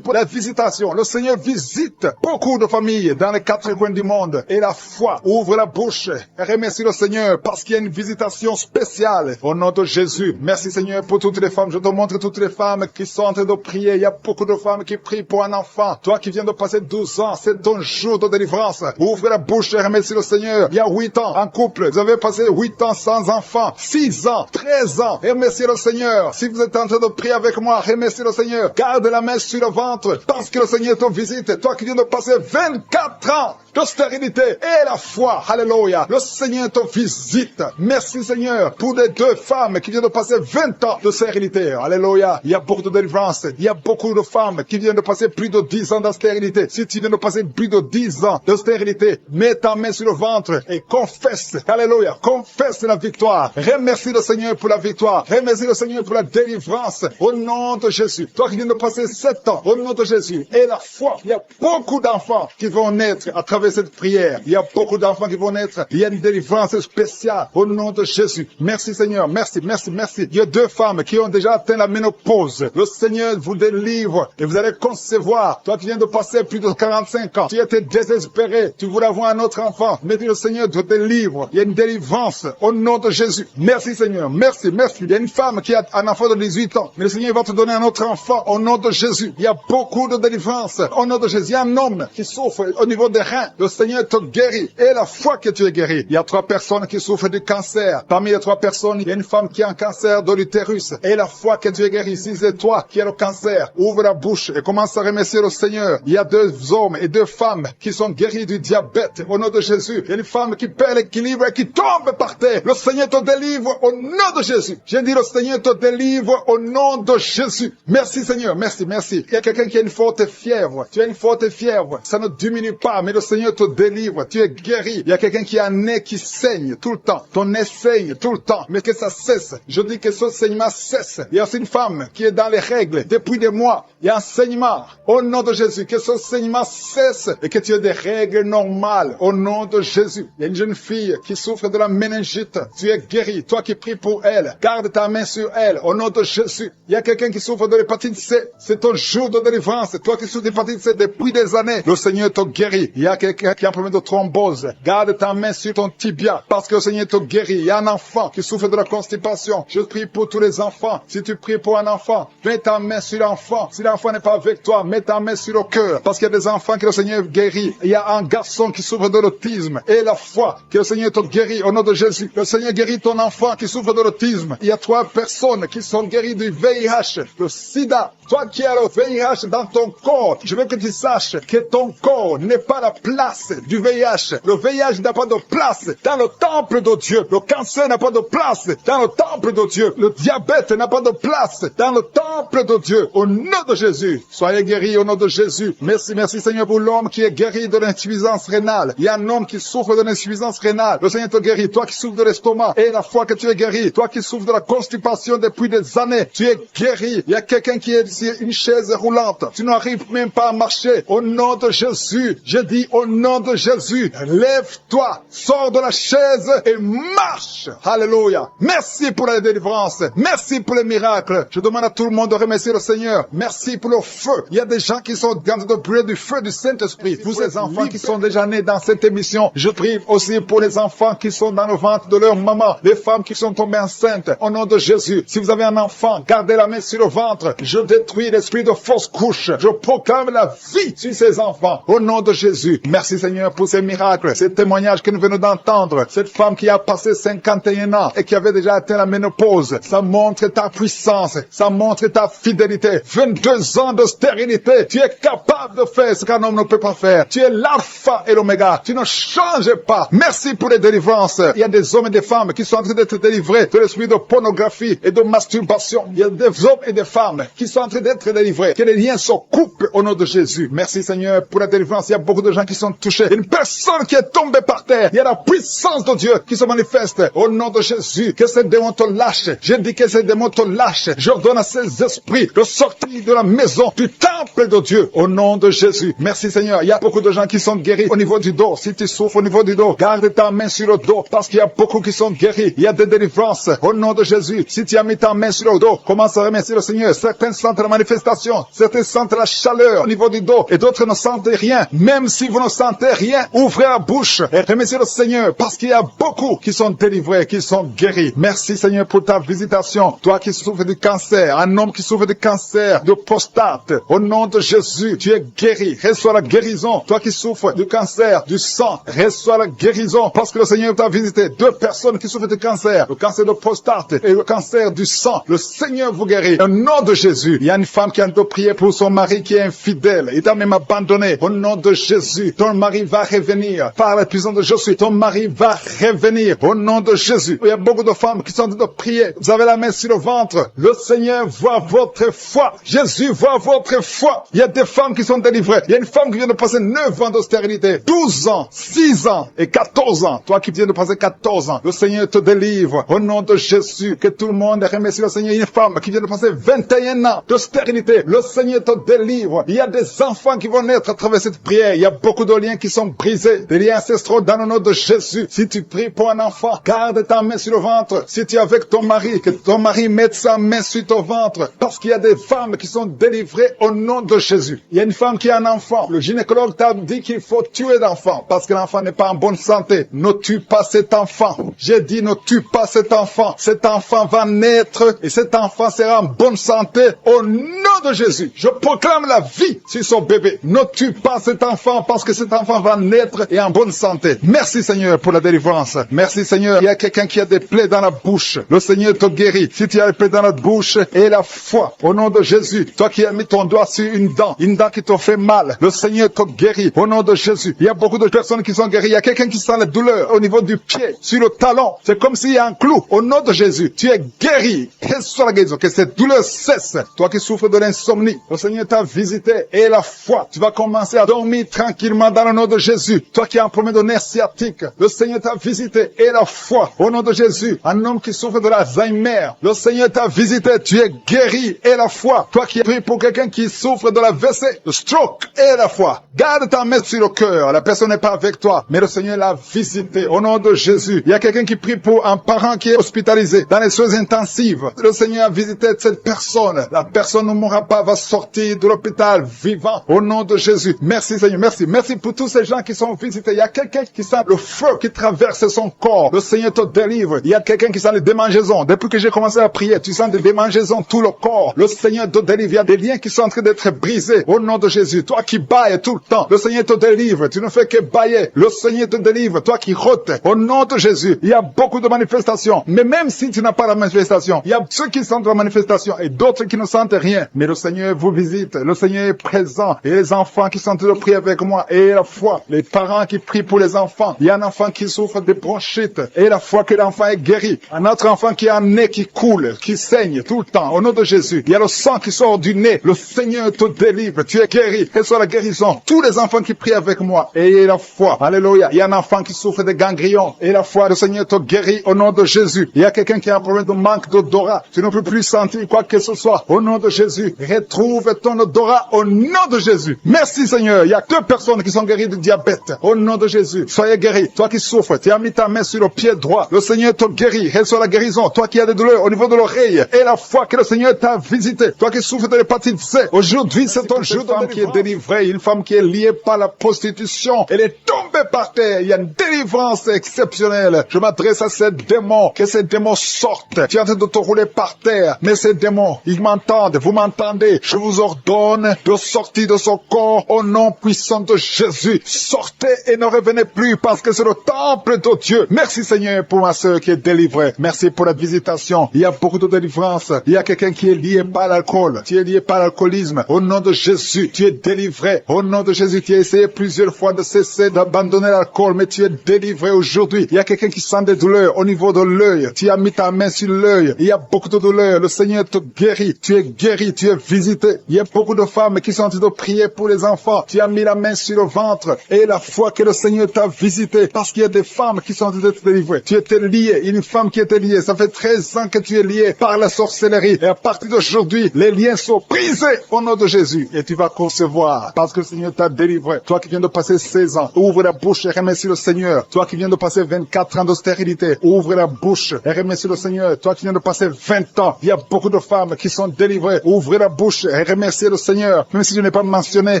pour la visitation. Le Seigneur visite beaucoup de familles dans les 4 coins du monde. Et la foi ouvre la bouche et remercie le Seigneur parce parce qu'il y a une visitation spéciale. Au nom de Jésus, merci Seigneur pour toutes les femmes. Je te montre toutes les femmes qui sont en train de prier. Il y a beaucoup de femmes qui prient pour un enfant. Toi qui viens de passer 12 ans, c'est ton jour de délivrance. Ouvre la bouche et remercie le Seigneur. Il y a 8 ans en couple. Vous avez passé 8 ans sans enfant. 6 ans, 13 ans. Remerciez le Seigneur. Si vous êtes en train de prier avec moi, remerciez le Seigneur. Garde la main sur le ventre parce que le Seigneur te visite. Toi qui viens de passer 24 ans de stérilité et la foi. Alléluia. Le Seigneur te visite. Merci Seigneur pour les 2 femmes qui viennent de passer 20 ans de stérilité. Alléluia. Il y a beaucoup de délivrance. Il y a beaucoup de femmes qui viennent de passer plus de 10 ans de stérilité. Si tu viens de passer plus de 10 ans de stérilité, mets ta main sur le ventre et confesse. Alléluia. Confesse la victoire. Remercie le Seigneur pour la victoire. Remercie le Seigneur pour la délivrance. Au nom de Jésus. Toi qui viens de passer 7 ans, au nom de Jésus. Et la foi. Il y a beaucoup d'enfants qui vont naître à travers cette prière. Il y a beaucoup d'enfants qui vont naître. Il y a une délivrance spéciale au nom de Jésus. Merci Seigneur. Merci, merci, merci. Il y a 2 femmes qui ont déjà atteint la ménopause. Le Seigneur vous délivre et vous allez concevoir. Toi qui viens de passer plus de 45 ans, tu étais désespéré. Tu voulais avoir un autre enfant. Mais le Seigneur te délivre. Il y a une délivrance au nom de Jésus. Merci Seigneur. Merci, merci. Il y a une femme qui a un enfant de 18 ans. Mais le Seigneur va te donner un autre enfant au nom de Jésus. Il y a beaucoup de délivrance au nom de Jésus. Il y a un homme qui souffre au niveau des reins. Le Seigneur te guérit. Et la foi que tu es guéri. Il y a 3 personnes qui souffrent du cancer. Parmi les 3 personnes, il y a une femme qui a un cancer de l'utérus. Et la foi que tu es guéri. Si c'est toi qui as le cancer, ouvre la bouche et commence à remercier le Seigneur. Il y a 2 hommes et 2 femmes qui sont guéris du diabète au nom de Jésus. Il y a une femme qui perd l'équilibre et qui tombe par terre. Le Seigneur te délivre au nom de Jésus. J'ai dit le Seigneur te délivre au nom de Jésus. Merci Seigneur. Merci, merci. Il y a quelqu'un qui a une forte fièvre. Tu as une forte fièvre. Ça ne diminue pas, mais le Seigneur te délivre. Tu es guéri. Il y a quelqu'un qui a un nez qui saigne tout le temps. Ton nez saigne tout le temps. Mais que ça cesse. Je dis que ce saignement cesse. Il y a aussi une femme qui est dans les règles depuis des mois. Il y a un saignement. Au nom de Jésus. Que ce saignement cesse et que tu aies des règles normales. Au nom de Jésus. Il y a une jeune fille qui souffre de la méningite. Tu es guéri. Toi qui pries pour elle. Garde ta main sur elle. Au nom de Jésus. Il y a quelqu'un qui souffre de l'hépatite C. C'est ton jour de délivrance. Toi qui souffres de l'hépatite C depuis des années. Le Seigneur te guérit. Il y a quelqu'un qui a un problème de thrombose. Garde ta main sur ton tibia. Parce que le Seigneur te guérit. Il y a un enfant qui souffre de la constipation. Je prie pour tous les enfants. Si tu pries pour un enfant, mets ta main sur l'enfant. Si l'enfant n'est pas avec toi, mets ta main sur le cœur. Parce qu'il y a des enfants que le Seigneur guérit. Il y a un garçon qui souffre de l'autisme. Et la foi que le Seigneur te guérit au nom de Jésus. Le Seigneur guérit ton enfant qui souffre de l'autisme. Il y a 3 personnes qui sont guéries du VIH, le sida. Toi qui as le VIH dans ton corps, je veux que tu saches que ton corps n'est pas la place du VIH. Le VIH n'a pas de place dans le temple de Dieu. Le cancer n'a pas de place dans le temple de Dieu. Le diabète n'a pas de place dans le temple de Dieu. Au nom de Jésus, soyez guéris au nom de Jésus. Merci, merci Seigneur pour l'homme qui est guéri de l'insuffisance rénale. Il y a un homme qui souffre de l'insuffisance rénale. Le Seigneur te guérit. Toi qui souffres de l'estomac, et la foi que tu es guéri. Toi qui souffres de la constipation depuis des années, tu es guéri. Il y a quelqu'un qui est sur une chaise roulante. Tu n'arrives même pas à marcher. Au nom de Jésus, je dis au nom de Jésus, lève-toi, sors de la chaise et marche. Alléluia. Merci pour la délivrance. Merci pour les miracles. Je demande à tout le monde de remercier le Seigneur. Merci pour le feu. Il y a des gens qui sont en train de brûler du feu du Saint-Esprit. Vous, ces enfants qui sont déjà nés dans cette émission, je prie aussi pour les enfants qui sont dans le ventre de leur maman, les femmes qui sont tombées enceintes. Au nom de Jésus, si vous avez un enfant, gardez la main sur le ventre. Je détruis l'esprit de fausse couche. Je proclame la vie sur ces enfants. Au nom de Jésus. Merci Seigneur pour ces miracles, ces témoignages que nous venons d'entendre. Cette femme qui a passé 51 ans et qui avait déjà atteint la ménopause. Ça montre ta puissance. Ça montre ta fidélité. 22 ans de stérilité. Tu es capable de faire ce qu'un homme ne peut pas faire. Tu es l'alpha et l'oméga. Tu ne changes pas. Merci pour les délivrances. Il y a des hommes et des femmes qui sont en train d'être délivrés de l'esprit de pornographie et de masturbation. Il y a des hommes et des femmes qui sont en train d'être délivrés. Que les liens se coupent au nom de Jésus. Merci Seigneur pour la délivrance. Il y a beaucoup de gens qui sont touchés. Une personne qui est tombée par terre. Il y a la puissance de Dieu qui se manifeste au nom de Jésus. Que ces démons te lâchent. Je dis que ces démons te lâchent. J'ordonne à ces esprits de sortir de la maison, du temple de Dieu, au nom de Jésus. Merci Seigneur. Il y a beaucoup de gens qui sont guéris au niveau du dos. Si tu souffres au niveau du dos, garde ta main sur le dos parce qu'il y a beaucoup qui sont guéris. Il y a des délivrances au nom de Jésus. Si tu as mis ta main sur le dos, commence à remercier le Seigneur. Certains sentent la manifestation. Certains sentent la chaleur au niveau du dos et d'autres ne sentent rien. Même si vous ne sentez rien, ouvrez la bouche et remerciez le Seigneur parce qu'il y a beaucoup beaucoup qui sont délivrés, qui sont guéris. Merci Seigneur pour ta visitation. Toi qui souffres du cancer, un homme qui souffre du cancer, de prostate, au nom de Jésus, tu es guéri. Reçois la guérison. Toi qui souffres du cancer, du sang, reçois la guérison parce que le Seigneur t'a visité. 2 personnes qui souffrent du cancer, le cancer de prostate et le cancer du sang. Le Seigneur vous guérit. Au nom de Jésus, il y a une femme qui a prié pour son mari qui est infidèle. Il t'a même abandonné. Au nom de Jésus, ton mari va revenir. Par la puissance de Jésus, ton mari va revenir. Au nom de Jésus. Il y a beaucoup de femmes qui sont en train de prier. Vous avez la main sur le ventre. Le Seigneur voit votre foi. Jésus voit votre foi. Il y a des femmes qui sont délivrées. Il y a une femme qui vient de passer 9 ans de stérilité, 12 ans, 6 ans et 14 ans. Toi qui viens de passer 14 ans, le Seigneur te délivre. Au nom de Jésus, que tout le monde remercie le Seigneur. Une femme qui vient de passer 21 ans de stérilité, le Seigneur te délivre. Il y a des enfants qui vont naître à travers cette prière. Il y a beaucoup de liens qui sont brisés, des liens ancestraux dans le nom de Jésus. Si tu pries pour un enfant, garde ta main sur le ventre. Si tu es avec ton mari, que ton mari mette sa main sur ton ventre, parce qu'il y a des femmes qui sont délivrées au nom de Jésus. Il y a une femme qui a un enfant. Le gynécologue t'a dit qu'il faut tuer l'enfant parce que l'enfant n'est pas en bonne santé. Ne tue pas cet enfant. J'ai dit ne tue pas cet enfant. Cet enfant va naître et cet enfant sera en bonne santé au nom de Jésus. Je proclame la vie sur son bébé. Ne tue pas cet enfant parce que cet enfant va naître et en bonne santé. Merci Seigneur pour la délivrance. Merci Seigneur. Il y a quelqu'un qui a des plaies dans la bouche. Le Seigneur te guérit. Si tu as des plaies dans la bouche et la foi au nom de Jésus. Toi qui as mis ton doigt sur une dent qui te fait mal. Le Seigneur te guérit au nom de Jésus. Il y a beaucoup de personnes qui sont guéries. Il y a quelqu'un qui sent la douleur au niveau du pied, sur le talon. C'est comme s'il y a un clou. Au nom de Jésus, tu es guéri. Reçois la guérison. Que cette douleur cesse. Toi qui souffres de l'insomnie, le Seigneur t'a visité et la foi. Tu vas commencer à dormir tranquillement dans le nom de Jésus. Toi qui as un problème de nerf sciatique, le Seigneur t'a visité et la foi. Au nom de Jésus, un homme qui souffre de l'Alzheimer, le Seigneur t'a visité. Tu es guéri et la foi. Toi qui pries pour quelqu'un qui souffre de la WC, le stroke et la foi. Garde ta main sur le cœur. La personne n'est pas avec toi, mais le Seigneur l'a visité au nom de Jésus. Il y a quelqu'un qui prie pour un parent qui est hospitalisé dans les soins intensives. Le Seigneur a visité cette personne. La personne ne mourra pas, va sortir de l'hôpital vivant au nom de Jésus. Merci Seigneur, merci. Merci pour tous ces gens qui sont visités. Il y a quelqu'un qui sent le feu qui traverse son corps. Le Seigneur te délivre. Il y a quelqu'un qui sent les démangeaisons. Depuis que j'ai commencé à prier, tu sens des démangeaisons tout le corps. Le Seigneur te délivre. Il y a des liens qui sont en train d'être brisés au nom de Jésus. Toi qui bailles tout le temps, le Seigneur te délivre. Tu ne fais que bailler. Le Seigneur te délivre. Toi qui rôtes, au nom de Jésus. Il y a beaucoup de manifestations. Mais même si tu n'as pas la manifestation, il y a ceux qui sentent la manifestation et d'autres qui ne sentent rien. Mais le Seigneur vous visite. Le Seigneur est présent. Et les enfants qui sont en train de prier avec moi, et la foi. Les parents qui prient pour les enfants. Il y a un enfant qui souffre de bronchite. Et la foi que l'enfant est guéri. Un autre enfant qui a un nez qui coule, qui saigne tout le temps. Au nom de Jésus. Il y a le sang qui sort du nez. Le Seigneur te délivre. Tu es guéri. Reçois la guérison. Tous les enfants qui prient avec moi, ayez la foi. Alléluia. Il y a un enfant qui souffre de ganglions. Et la foi, le Seigneur te guérit au nom de Jésus. Il y a quelqu'un qui a un problème de manque d'odorat. Tu ne peux plus sentir quoi que ce soit. Au nom de Jésus. Retrouve ton odorat au nom de Jésus. Merci Seigneur. Il y a 2 personnes qui sont guéries du diabète. Au nom de Jésus. Soyez guéris. Toi qui souffres, tu as mis ta main sur le pied droit. Le Seigneur te guérit. Reçois la guérison. Toi qui as des douleurs au niveau de l'oreille. Et la foi que le Seigneur t'a visité. Toi qui souffres de l'hépatite C. Aujourd'hui, c'est ton jour de femme qui est délivrée. Une femme qui est liée par la prostitution. Elle est tombée par terre. Il y a une délivrance exceptionnelle. Je m'adresse à ces démons. Que ces démons sortent. Tu es en train de te rouler par terre. Mais ces démons, ils m'entendent. Vous m'entendez. Je vous ordonne de sortir de son corps au nom puissant de Jésus. Sortez et ne revenez plus parce que c'est le temple de Dieu. Merci Seigneur pour ma sœur qui est délivrée. Merci pour la visitation. Il y a beaucoup de délivrance. Il y a quelqu'un qui est lié par l'alcool. Tu es lié par l'alcoolisme. Au nom de Jésus, tu es délivré. Au nom de Jésus, tu as essayé plusieurs fois de cesser d'abandonner l'alcool, mais tu es délivré aujourd'hui. Il y a quelqu'un qui sent des douleurs au niveau de l'œil. Tu as mis ta main sur l'œil. Il y a beaucoup de douleurs. Le Seigneur te guérit. Tu es guéri. Tu es visité. Il y a beaucoup de femmes qui sont en train de prier pour les enfants. Tu as mis la main sur le ventre. Et la foi que le Seigneur t'a visité. Parce qu'il y a des femmes qui sont en train d'être délivrées. Tu étais lié. Une femme qui était liée. Ça fait 13 ans que tu es lié par la sorcellerie. Et à partir d'aujourd'hui, les liens sont brisés au nom de Jésus. Et tu vas concevoir. Parce que le Seigneur t'a délivré. Toi qui viens de passer 16 ans, ouvre la bouche et remercie le Seigneur. Toi qui viens de passer 24 ans de stérilité, ouvre la bouche et remercie le Seigneur. Toi qui viens de passer 20 ans, il y a beaucoup de femmes qui sont délivrées. Ouvre la bouche et remercie le Seigneur. Même si je n'ai pas mentionné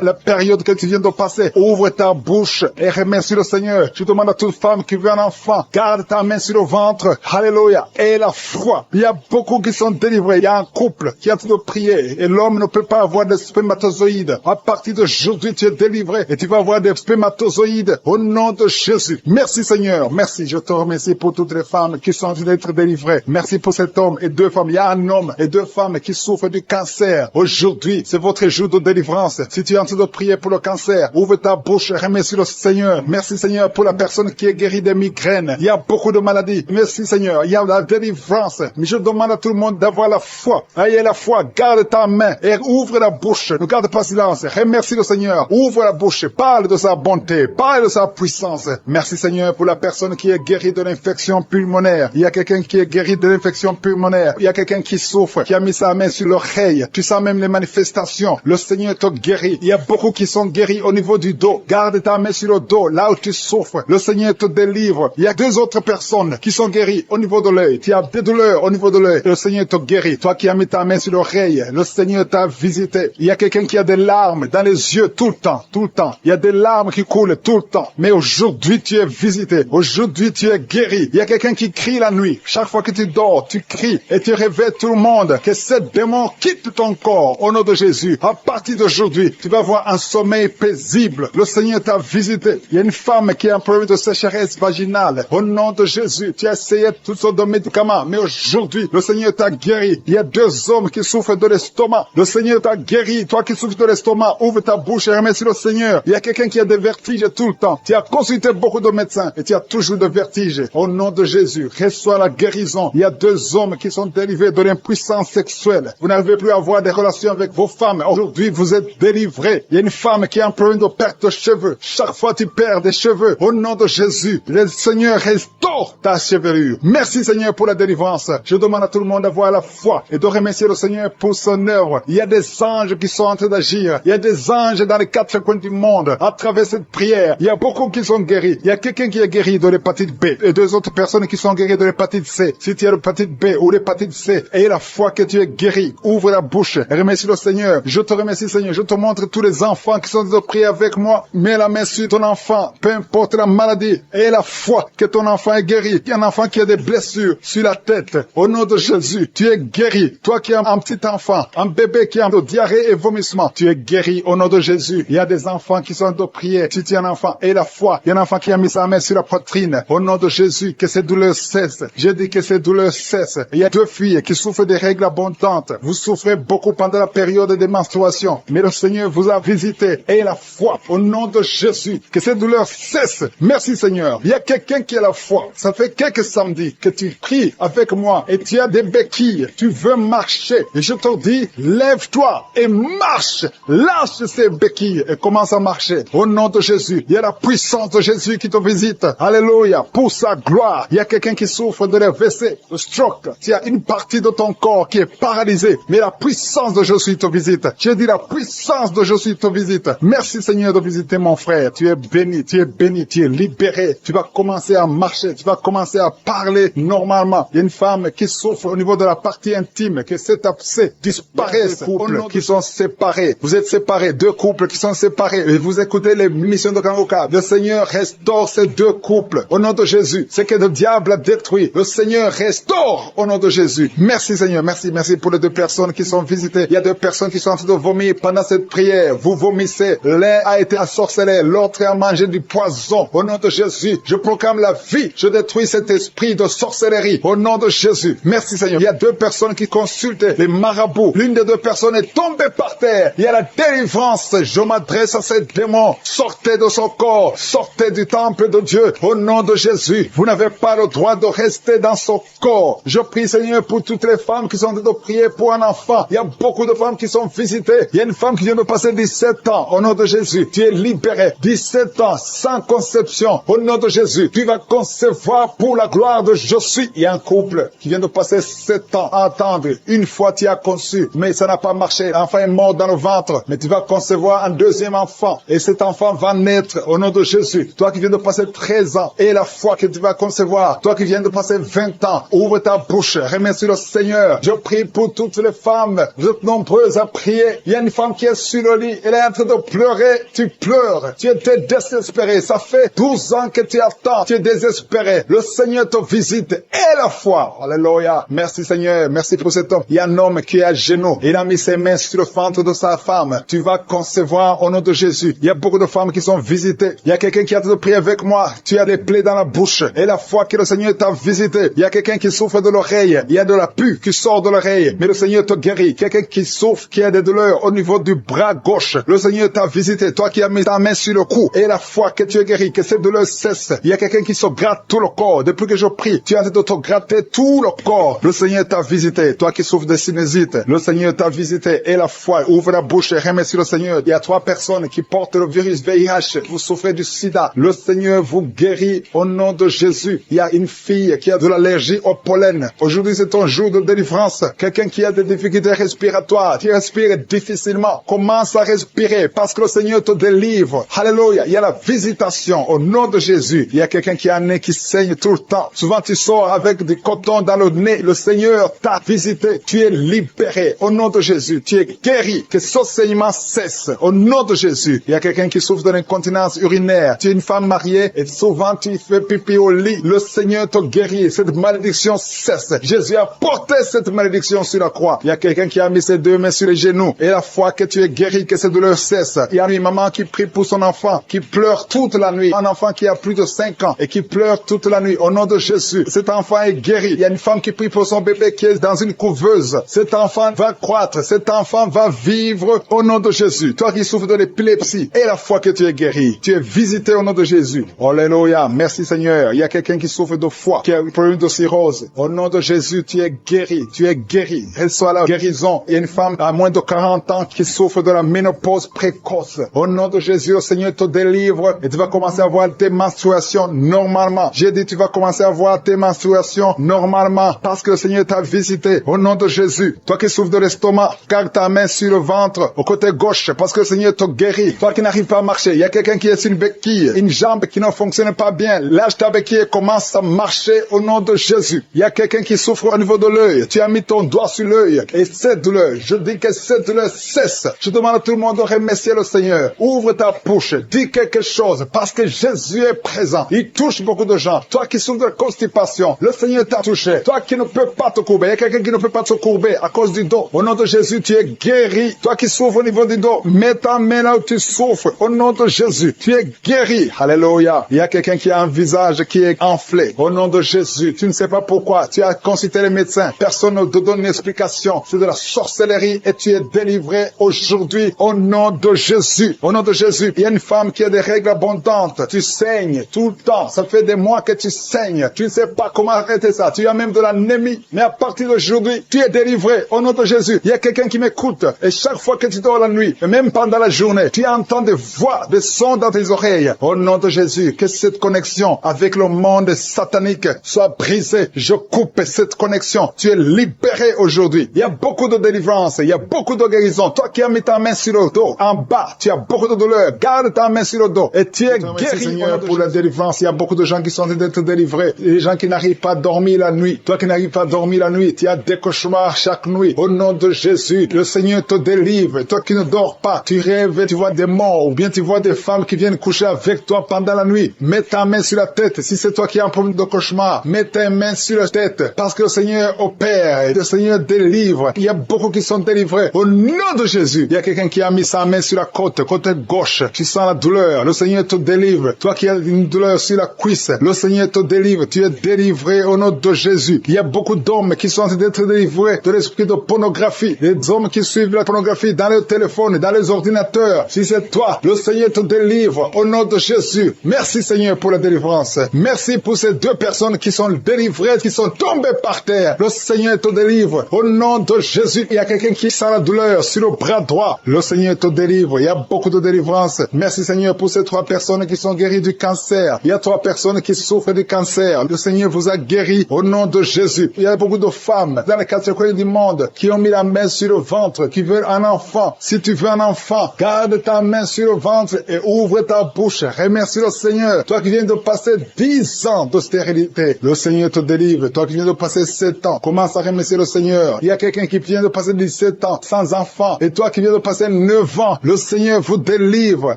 la période que tu viens de passer, ouvre ta bouche et remercie le Seigneur. Je demande à toute femme qui veut un enfant, garde ta main sur le ventre. Alléluia. Et la foi. Il y a beaucoup qui sont délivrés. Il y a un couple qui est en train de prier et l'homme ne peut pas avoir de spermatozoïdes. À partir d'aujourd'hui, tu es délivré et tu vas avoir des spermatozoïdes au nom de Jésus. Merci Seigneur. Merci. Je te remercie pour toutes les femmes qui sont en train d'être délivrées. Merci pour cet homme et deux femmes. Il y a un homme et deux femmes qui souffrent du cancer. Aujourd'hui, c'est votre jour de délivrance. Si tu es en train de prier pour le cancer, ouvre ta bouche et remercie le Seigneur. Merci Seigneur pour la personne qui est guérie des migraines. Il y a beaucoup de maladies. Merci Seigneur. Il y a la délivrance. Mais je demande à tout le monde d'avoir la foi. Ayez la foi. Garde ta main et ouvre la bouche. Ne garde pas silence. Remercie le Seigneur. Ouvre la bouche. Parle de sa bonté. Parle de sa puissance. Merci Seigneur pour la personne qui est guérie de l'infection pulmonaire. Il y a quelqu'un qui est guéri de l'infection pulmonaire. Il y a quelqu'un qui souffre, qui a mis sa main sur l'oreille. Tu sens même les manifestations. Le Seigneur te guérit. Il y a beaucoup qui sont guéris au niveau du dos. Garde ta main sur le dos, là où tu souffres. Le Seigneur te délivre. Il y a deux autres personnes qui sont guéries au niveau de l'œil. Tu as des douleurs au niveau de l'œil. Le Seigneur te guérit. Toi qui as mis ta main sur l'oreille, le Seigneur t'a visité. Il y a quelqu'un qui a des larmes dans les yeux tout le temps, tout le temps. Il y a des larmes qui coulent tout le temps. Mais aujourd'hui, tu es visité. Aujourd'hui, tu es guéri. Il y a quelqu'un qui crie la nuit. Chaque fois que tu dors, tu cries et tu réveilles tout le monde. Que ce démon quitte ton corps au nom de Jésus. À partir d'aujourd'hui, tu vas avoir un sommeil paisible. Le Seigneur t'a visité. Il y a une femme qui a un problème de sécheresse vaginale. Au nom de Jésus, tu as essayé toutes sortes de médicaments. Mais aujourd'hui, le Seigneur t'a guéri. Il y a deux hommes qui souffrent de l'estomac. Le Seigneur t'a guéri. Toi qui souffres de l'estomac, ouvre ta bouche et remercie le Seigneur. Il y a quelqu'un qui a des vertiges tout le temps. Tu as consulté beaucoup de médecins et tu as toujours des vertiges. Au nom de Jésus, reçois la guérison. Il y a deux hommes qui sont délivrés de l'impuissance sexuelle. Vous n'arrivez plus à avoir des relations avec vos femmes. Aujourd'hui, vous êtes délivrés. Il y a une femme qui a un problème de perte de cheveux. Chaque fois, tu perds des cheveux. Au nom de Jésus, le Seigneur restaure ta chevelure. Merci Seigneur pour la délivrance. Je demande à tout le monde d'avoir la foi et de remercier le Seigneur pour son œuvre. Il y a des anges qui sont en train d'agir. Il y a des anges dans les quatre coins du monde. À travers cette prière, il y a beaucoup qui sont guéris. Il y a quelqu'un qui est guéri de l'hépatite B et deux autres personnes qui sont guéries de l'hépatite C. Si tu as l'hépatite B ou l'hépatite C, aie la foi que tu es guéri. Ouvre la bouche et remercie le Seigneur. Je te remercie Seigneur. Je te montre tous les enfants qui sont de prier avec moi. Mets la main sur ton enfant, peu importe la maladie. Aie la foi que ton enfant est guéri. Il y a un enfant qui a des blessures sur la tête. Au nom de Jésus, tu es guéri. Toi qui as un petit enfant, un bébé qui a de diarrhée et vomissement, tu es guéri au nom de Jésus. Il y a des enfants qui sont de prier. Si tu es un enfant, aie la foi. Il y a un enfant qui a mis sa main sur la poitrine. Au nom de Jésus, que ces douleurs cessent. Je dis que ces douleurs cessent. Il y a deux filles qui souffrent des règles abondantes. Vous souffrez beaucoup pendant la période des menstruations. Mais le Seigneur vous a visité. Ayez la foi au nom de Jésus. Que ces douleurs cessent. Merci Seigneur. Il y a quelqu'un qui a la foi. Ça fait quelques samedis que tu pries avec moi et tu as des béquilles. Tu veux marcher. Et je te dis, lève-toi et marche. Lâche ces béquilles et commence à marcher. Au nom de Jésus. Il y a la puissance de Jésus qui te visite. Alléluia. Pour sa gloire. Il y a quelqu'un qui souffre de l'AVC, de stroke. Tu as une partie de ton corps qui est paralysée. Mais la puissance de Jésus te visite. J'ai dit la puissance de Jésus te visite. Merci Seigneur de visiter mon frère. Tu es béni, tu es béni, tu es libéré. Tu vas commencer à marcher. Tu vas commencer à parler normalement. Il y a une femme qui souffre au niveau de la partie intime. Que cet abcès disparaisse. Couples qui sont séparés. Vous êtes séparés. Deux couples qui sont séparés. Et vous écoutez les missions de Kangoka. Le Seigneur restaure ces deux couples. Au nom de Jésus. Ce que le diable a détruit. Le Seigneur restaure au nom de Jésus. Merci Seigneur. Merci pour les deux personnes qui sont visitées. Il y a deux personnes qui sont en train de vomir pendant cette prière. Vous vomissez. L'un a été ensorcelé. L'autre a mangé du poison. Au nom de Jésus. Je proclame la vie. Je détruis cet esprit de sorcellerie. Au nom de Jésus. Merci Seigneur. Il y a deux personnes qui consultent les marabouts. L'une des deux personnes est tombée par terre. Il y a la délivrance. Je m'adresse à ces démons. Sortez de son corps. Sortez du temple de Dieu. Au nom de Jésus. Vous n'avez pas le droit de rester dans son corps. Je prie Seigneur pour toutes les femmes qui sont en train de prier pour un enfant. Il y a beaucoup de femmes qui sont visitées. Il y a une femme qui vient de passer 17 ans. Au nom de Jésus. Tu es libéré. 17 ans sans conception. Au nom de Jésus. Tu vas concevoir pour la gloire de je suis. Il y a un couple qui vient de passer 7 ans à attendre. Une fois tu as conçu, mais ça n'a pas marché. L'enfant est mort dans le ventre. Mais tu vas concevoir un deuxième enfant. Et cet enfant va naître au nom nom de Jésus. Toi qui viens de passer 13 ans et la foi que tu vas concevoir. Toi qui viens de passer 20 ans, ouvre ta bouche, remercie le Seigneur. Je prie pour toutes les femmes. Vous êtes nombreuses à prier. Il y a une femme qui est sur le lit. Elle est en train de pleurer. Tu pleures. Tu étais désespéré. Ça fait 12 ans que tu attends. Tu es désespéré. Le Seigneur te visite. Et la foi. Alléluia. Merci Seigneur. Merci pour cet homme. Il y a un homme qui est à genoux. Il a mis ses mains sur le ventre de sa femme. Tu vas concevoir au nom de Jésus. Il y a beaucoup de femmes qui sont visitées. Il y a quelqu'un qui a de prier avec moi. Tu as des plaies dans la bouche. Et la foi que le Seigneur t'a visité. Il y a quelqu'un qui souffre de l'oreille. Il y a de la pus qui sort de l'oreille. Mais le Seigneur te guérit. Quelqu'un qui souffre, qui a des douleurs au niveau du bras gauche. Le Seigneur t'a visité. Toi qui as mis ta main sur le cou. Et la foi que tu es guéri. Que cette douleur cesse. Il y a quelqu'un qui se gratte tout le corps. Depuis que je prie, tu es en train de te gratter tout le corps. Le Seigneur t'a visité. Toi qui souffres de sinusite. Le Seigneur t'a visité. Et la foi. Ouvre la bouche et remercie le Seigneur. Il y a 3 personnes qui portent le virus VIH. Vous souffrez du sida. Le Seigneur vous guérit au nom de Jésus. Il y a une fille qui a de l'allergie au pollen. Aujourd'hui, c'est un jour de délivrance. Quelqu'un qui a des difficultés respiratoires, qui respire difficilement, commence à respirer parce que le Seigneur te délivre. Alléluia. Il y a la visitation au nom de Jésus. Il y a quelqu'un qui a un nez qui saigne tout le temps. Souvent, tu sors avec du coton dans le nez. Le Seigneur t'a visité. Tu es libéré au nom de Jésus. Tu es guéri. Que ce saignement cesse au nom de Jésus. Il y a quelqu'un qui souffre de l'incontinence urinaire. Tu es une femme mariée et souvent tu fais pipi au lit. Le Seigneur te guérit. Cette malédiction cesse. Jésus a porté cette malédiction sur la croix. Il y a quelqu'un qui a mis ses 2 mains sur les genoux. Et la foi que tu es guéri, que cette douleur cesse. Il y a une maman qui prie pour son enfant, qui pleure toute la nuit. Un enfant qui a plus de 5 ans et qui pleure toute la nuit. Au nom de Jésus, cet enfant est guéri. Il y a une femme qui prie pour son bébé qui est dans une couveuse. Cet enfant va croître. Cet enfant va vivre au nom de Jésus. Toi qui souffres de l'épilepsie, et la foi que tu es guéri. Tu es visité au nom de Jésus. Alléluia. Merci Seigneur. Il y a quelqu'un qui souffre de foie, qui a un problème de cirrhose. Au nom de Jésus, tu es guéri. Tu es guéri. Reçois la guérison. Il y a une femme à moins de 40 ans qui souffre de la ménopause précoce. Au nom de Jésus, le Seigneur te délivre et tu vas commencer à avoir tes menstruations normalement. J'ai dit tu vas commencer à avoir tes menstruations normalement parce que le Seigneur t'a visité. Au nom de Jésus. Toi qui souffres de l'estomac, garde ta main sur le ventre au côté gauche parce que le Seigneur te guérit. Toi qui n'arrives pas à marcher, il y a quelqu'un qui est sur une béquille, une jambe qui ne fonctionne pas bien. Lâche ta béquille et commence à marcher au nom de Jésus. Il y a quelqu'un qui souffre au niveau de l'œil. Tu as mis ton doigt sur l'œil et cette douleur, je dis que cette douleur cesse. Je demande à tout le monde de remercier le Seigneur. Ouvre ta bouche, dis quelque chose parce que Jésus est présent. Il touche beaucoup de gens. Toi qui souffres de constipation, le Seigneur t'a touché. Toi qui ne peux pas te courber, il y a quelqu'un qui ne peut pas te courber à cause du dos. Au nom de Jésus, tu es guéri. Toi qui souffres au niveau du dos, mets ta main là où tu souffres. Au nom de Jésus, tu es guéri. Alléluia. Il y a quelqu'un qui a un visage qui est enflé. Au nom de Jésus, tu ne sais pas pourquoi. Tu as consulté les médecins. Personne ne te donne une explication. C'est de la sorcellerie et tu es délivré aujourd'hui au nom de Jésus. Au nom de Jésus, il y a une femme qui a des règles abondantes. Tu saignes tout le temps. Ça fait des mois que tu saignes. Tu ne sais pas comment arrêter ça. Tu as même de l'anémie. Mais à partir d'aujourd'hui, tu es délivré au nom de Jésus. Il y a quelqu'un qui m'écoute et chaque fois que tu dors la nuit, et même pendant la journée, tu entends des voix, des sons dans tes oreilles. Au nom de Jésus, que cette connexion avec le monde satanique soit brisée. Je coupe cette connexion. Tu es libéré aujourd'hui. Il y a beaucoup de délivrance. Il y a beaucoup de guérison. Toi qui as mis ta main sur le dos, en bas, tu as beaucoup de douleur. Garde ta main sur le dos et tu es guéri. Seigneur, pour la délivrance, il y a beaucoup de gens qui sont en train d'être délivrés. Les gens qui n'arrivent pas à dormir la nuit. Toi qui n'arrives pas à dormir la nuit, tu as des cauchemars chaque nuit. Au nom de Jésus, le Seigneur te délivre. Toi qui ne dors pas, tu rêves, tu vois des morts, ou bien tu vois des femmes qui viennent coucher avec toi pendant la nuit. Mets ta main sur la tête. Si c'est toi qui as un problème de cauchemar, mets ta main sur la tête. Parce que le Seigneur opère et le Seigneur délivre. Il y a beaucoup qui sont délivrés. Au nom de Jésus, il y a quelqu'un qui a mis sa main sur la côte, côté gauche. Tu sens la douleur. Le Seigneur te délivre. Toi qui as une douleur sur la cuisse, le Seigneur te délivre. Tu es délivré au nom de Jésus. Il y a beaucoup d'hommes qui sont en train d'être délivrés de l'esprit de pornographie. Les hommes qui suivent la pornographie dans les téléphones, dans les ordinateurs. Si c'est toi, le Seigneur te délivre au nom de Jésus. Merci Seigneur pour la délivrance. Merci pour ces 2 personnes qui sont délivrées, qui sont tombées par terre. Le Seigneur te délivre au nom de Jésus. Il y a quelqu'un qui sent la douleur sur le bras droit. Le Seigneur te délivre. Il y a beaucoup de délivrance. Merci Seigneur pour ces 3 personnes qui sont guéries du cancer. Il y a 3 personnes qui souffrent du cancer. Le Seigneur vous a guéri au nom de Jésus. Il y a beaucoup de femmes dans les 4 coins du monde qui ont mis la main sur le ventre, qui veulent un enfant. Si tu veux un enfant, garde ta main sur le ventre et ouvre ta bouche. Remercie le Seigneur. Toi qui viens de passer 10 ans de stérilité, le Seigneur te délivre. Toi qui viens de passer 7 ans, commence à remercier le Seigneur. Il y a quelqu'un qui vient de passer 17 ans sans enfant. Et toi qui viens de passer 9 ans, le Seigneur vous délivre.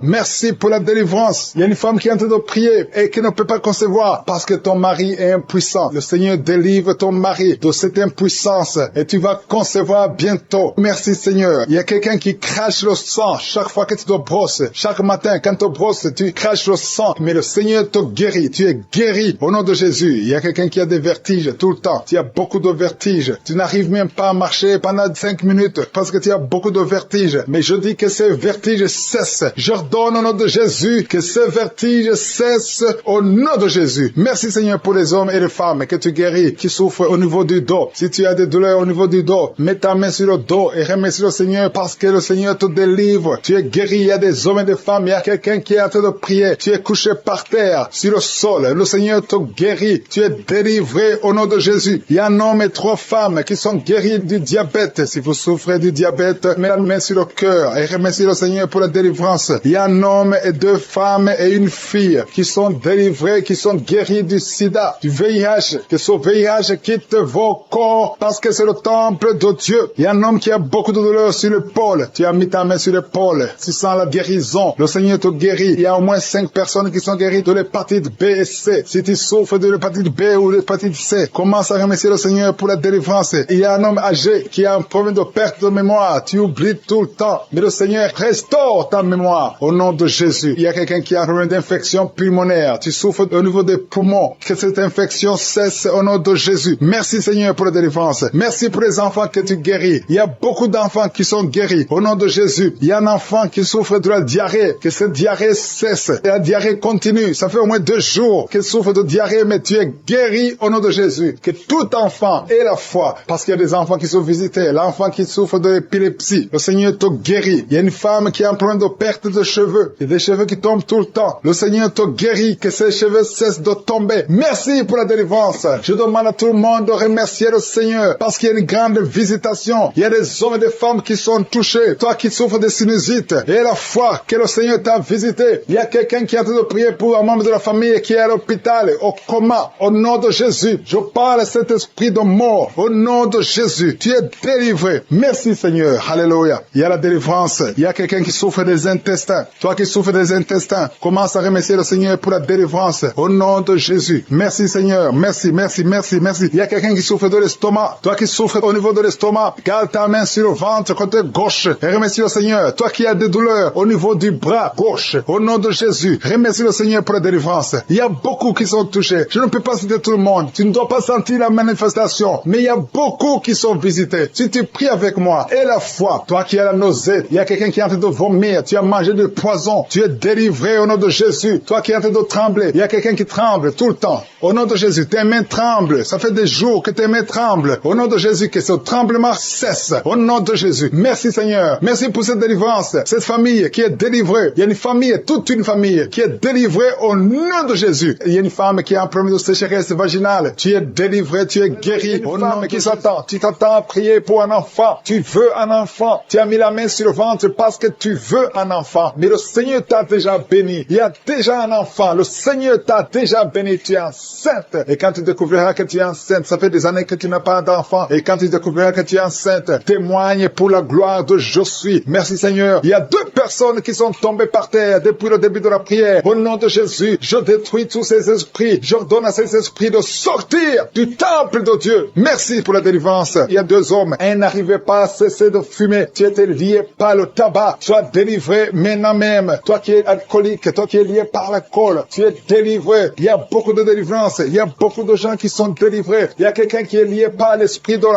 Merci pour la délivrance. Il y a une femme qui est en train de prier et qui ne peut pas concevoir parce que ton mari est impuissant. Le Seigneur délivre ton mari de cette impuissance et tu vas concevoir bientôt. Merci Seigneur. Il y a quelqu'un qui crache le sang chaque fois que tu te brosses. Chaque matin, quand tu te brosses, tu craches le sang. Mais le Seigneur te guérit. Tu es guéri au nom de Jésus. Il y a quelqu'un qui a des vertiges tout le temps. Tu as beaucoup de vertiges. Tu n'arrives même pas à marcher pendant 5 minutes parce que tu as beaucoup de vertiges. Mais je dis que ces vertiges cessent. J'ordonne au nom de Jésus que ces vertiges cessent au nom de Jésus. Merci Seigneur pour les hommes et les femmes que tu guéris, qui souffrent au niveau du dos. Si tu as des douleurs au niveau du dos, mets ta main sur le dos et remercie le Seigneur parce que le Seigneur te délivre. Tu es guéri. Il y a des hommes et des femmes. Il y a quelqu'un qui est en train de prier. Tu es couché par terre, sur le sol. Le Seigneur te guérit. Tu es délivré au nom de Jésus. Il y a un homme et 3 femmes qui sont guéris du diabète. Si vous souffrez du diabète, mets la main sur le cœur et remercie le Seigneur pour la délivrance. Il y a un homme et 2 femmes et une fille qui sont délivrés, qui sont guéris du sida, du VIH. Que ce VIH quitte vos corps parce que c'est le temple de Dieu. Il y a un homme qui a beaucoup de douleur sur l'épaule. Tu as mis ta main sur l'épaule. Tu sens la guérison. Le Seigneur te guérit. Il y a au moins 5 personnes qui sont guéries de l'hépatite B et C. Si tu souffres de l'hépatite B ou de l'hépatite C, commence à remercier le Seigneur pour la délivrance. Il y a un homme âgé qui a un problème de perte de mémoire. Tu oublies tout le temps. Mais le Seigneur restaure ta mémoire au nom de Jésus. Il y a quelqu'un qui a un problème d'infection pulmonaire. Tu souffres au niveau des poumons. Que cette infection cesse au nom de Jésus. Merci Seigneur pour la délivrance. Merci pour les enfants que tu guéris. Il y a beaucoup d'enfants qui sont guéris au nom de Jésus. Il y a un enfant qui souffre de la diarrhée. Que cette diarrhée cesse. Et la diarrhée continue. Ça fait au moins 2 jours qu'il souffre de diarrhée, mais tu es guéri au nom de Jésus. Que tout enfant ait la foi. Parce qu'il y a des enfants qui sont visités. L'enfant qui souffre de l'épilepsie. Le Seigneur te guérit. Il y a une femme qui a un problème de perte de cheveux. Il y a des cheveux qui tombent tout le temps. Le Seigneur te guérit. Que ces cheveux cessent de tomber. Merci pour la délivrance. Je demande à tout le monde de remercier le Seigneur. Parce qu'il y a une grande visitation. Il y a des hommes et des femmes qui sont touchés. Toi qui souffres de sinusite. Et la foi que le Seigneur t'a visité. Il y a quelqu'un qui est en train de prier pour un membre de la famille qui est à l'hôpital, au coma. Au nom de Jésus. Je parle à cet esprit de mort. Au nom de Jésus. Tu es délivré. Merci Seigneur. Alléluia. Il y a la délivrance. Il y a quelqu'un qui souffre des intestins. Toi qui souffres des intestins, commence à remercier le Seigneur pour la délivrance. Au nom de Jésus. Merci Seigneur. Merci, merci, merci, merci. Il y a quelqu'un qui souffre de l'estomac. Toi qui souffres au niveau de l'estomac, garde ta main sur le ventre côté gauche et remercie le Seigneur. Toi qui as des douleurs au niveau du bras gauche, au nom de Jésus, remercie le Seigneur pour la délivrance. Il y a beaucoup qui sont touchés. Je ne peux pas citer tout le monde. Tu ne dois pas sentir la manifestation, mais il y a beaucoup qui sont visités. Si tu pries avec moi, et la foi, toi qui as la nausée, il y a quelqu'un qui est en train de vomir, tu as mangé du poison, tu es délivré au nom de Jésus. Toi qui es en train de trembler, il y a quelqu'un qui tremble tout le temps. Au nom de Jésus, tes mains tremblent. Ça fait des jours que tes mains tremblent. Au nom de Jésus, que ce tremblement cesse. Au nom de Jésus. Merci Seigneur. Merci pour cette délivrance. Cette famille qui est délivrée. Il y a une famille, toute une famille qui est délivrée au nom de Jésus. Il y a une femme qui a un problème de sécheresse vaginale. Tu es délivré, tu es guéri. Au nom qui s'attend. Tu t'attends à prier pour un enfant. Tu veux un enfant. Tu as mis la main sur le ventre parce que tu veux un enfant. Mais le Seigneur t'a déjà béni. Il y a déjà un enfant. Le Seigneur t'a déjà béni. Tu es enceinte. Et quand tu découvriras que tu es enceinte, ça fait des années que tu n'as pas d'enfant. Et quand tu découvriras que tu es enceinte, témoigne pour la gloire de Je suis. Merci Seigneur. Il y a 2 personnes qui sont tombées par terre depuis le début de la prière. Au nom de Jésus, je détruis tous ces esprits. J'ordonne à ces esprits de sortir du temple de Dieu. Merci pour la délivrance. Il y a 2 hommes. Un n'arrivait pas à cesser de fumer. Tu étais lié par le tabac. Sois délivré maintenant même. Toi qui es alcoolique, toi qui es lié par l'alcool, tu es délivré. Il y a beaucoup de délivrance. Il y a beaucoup de gens qui sont délivrés. Il y a quelqu'un qui est lié par l'esprit de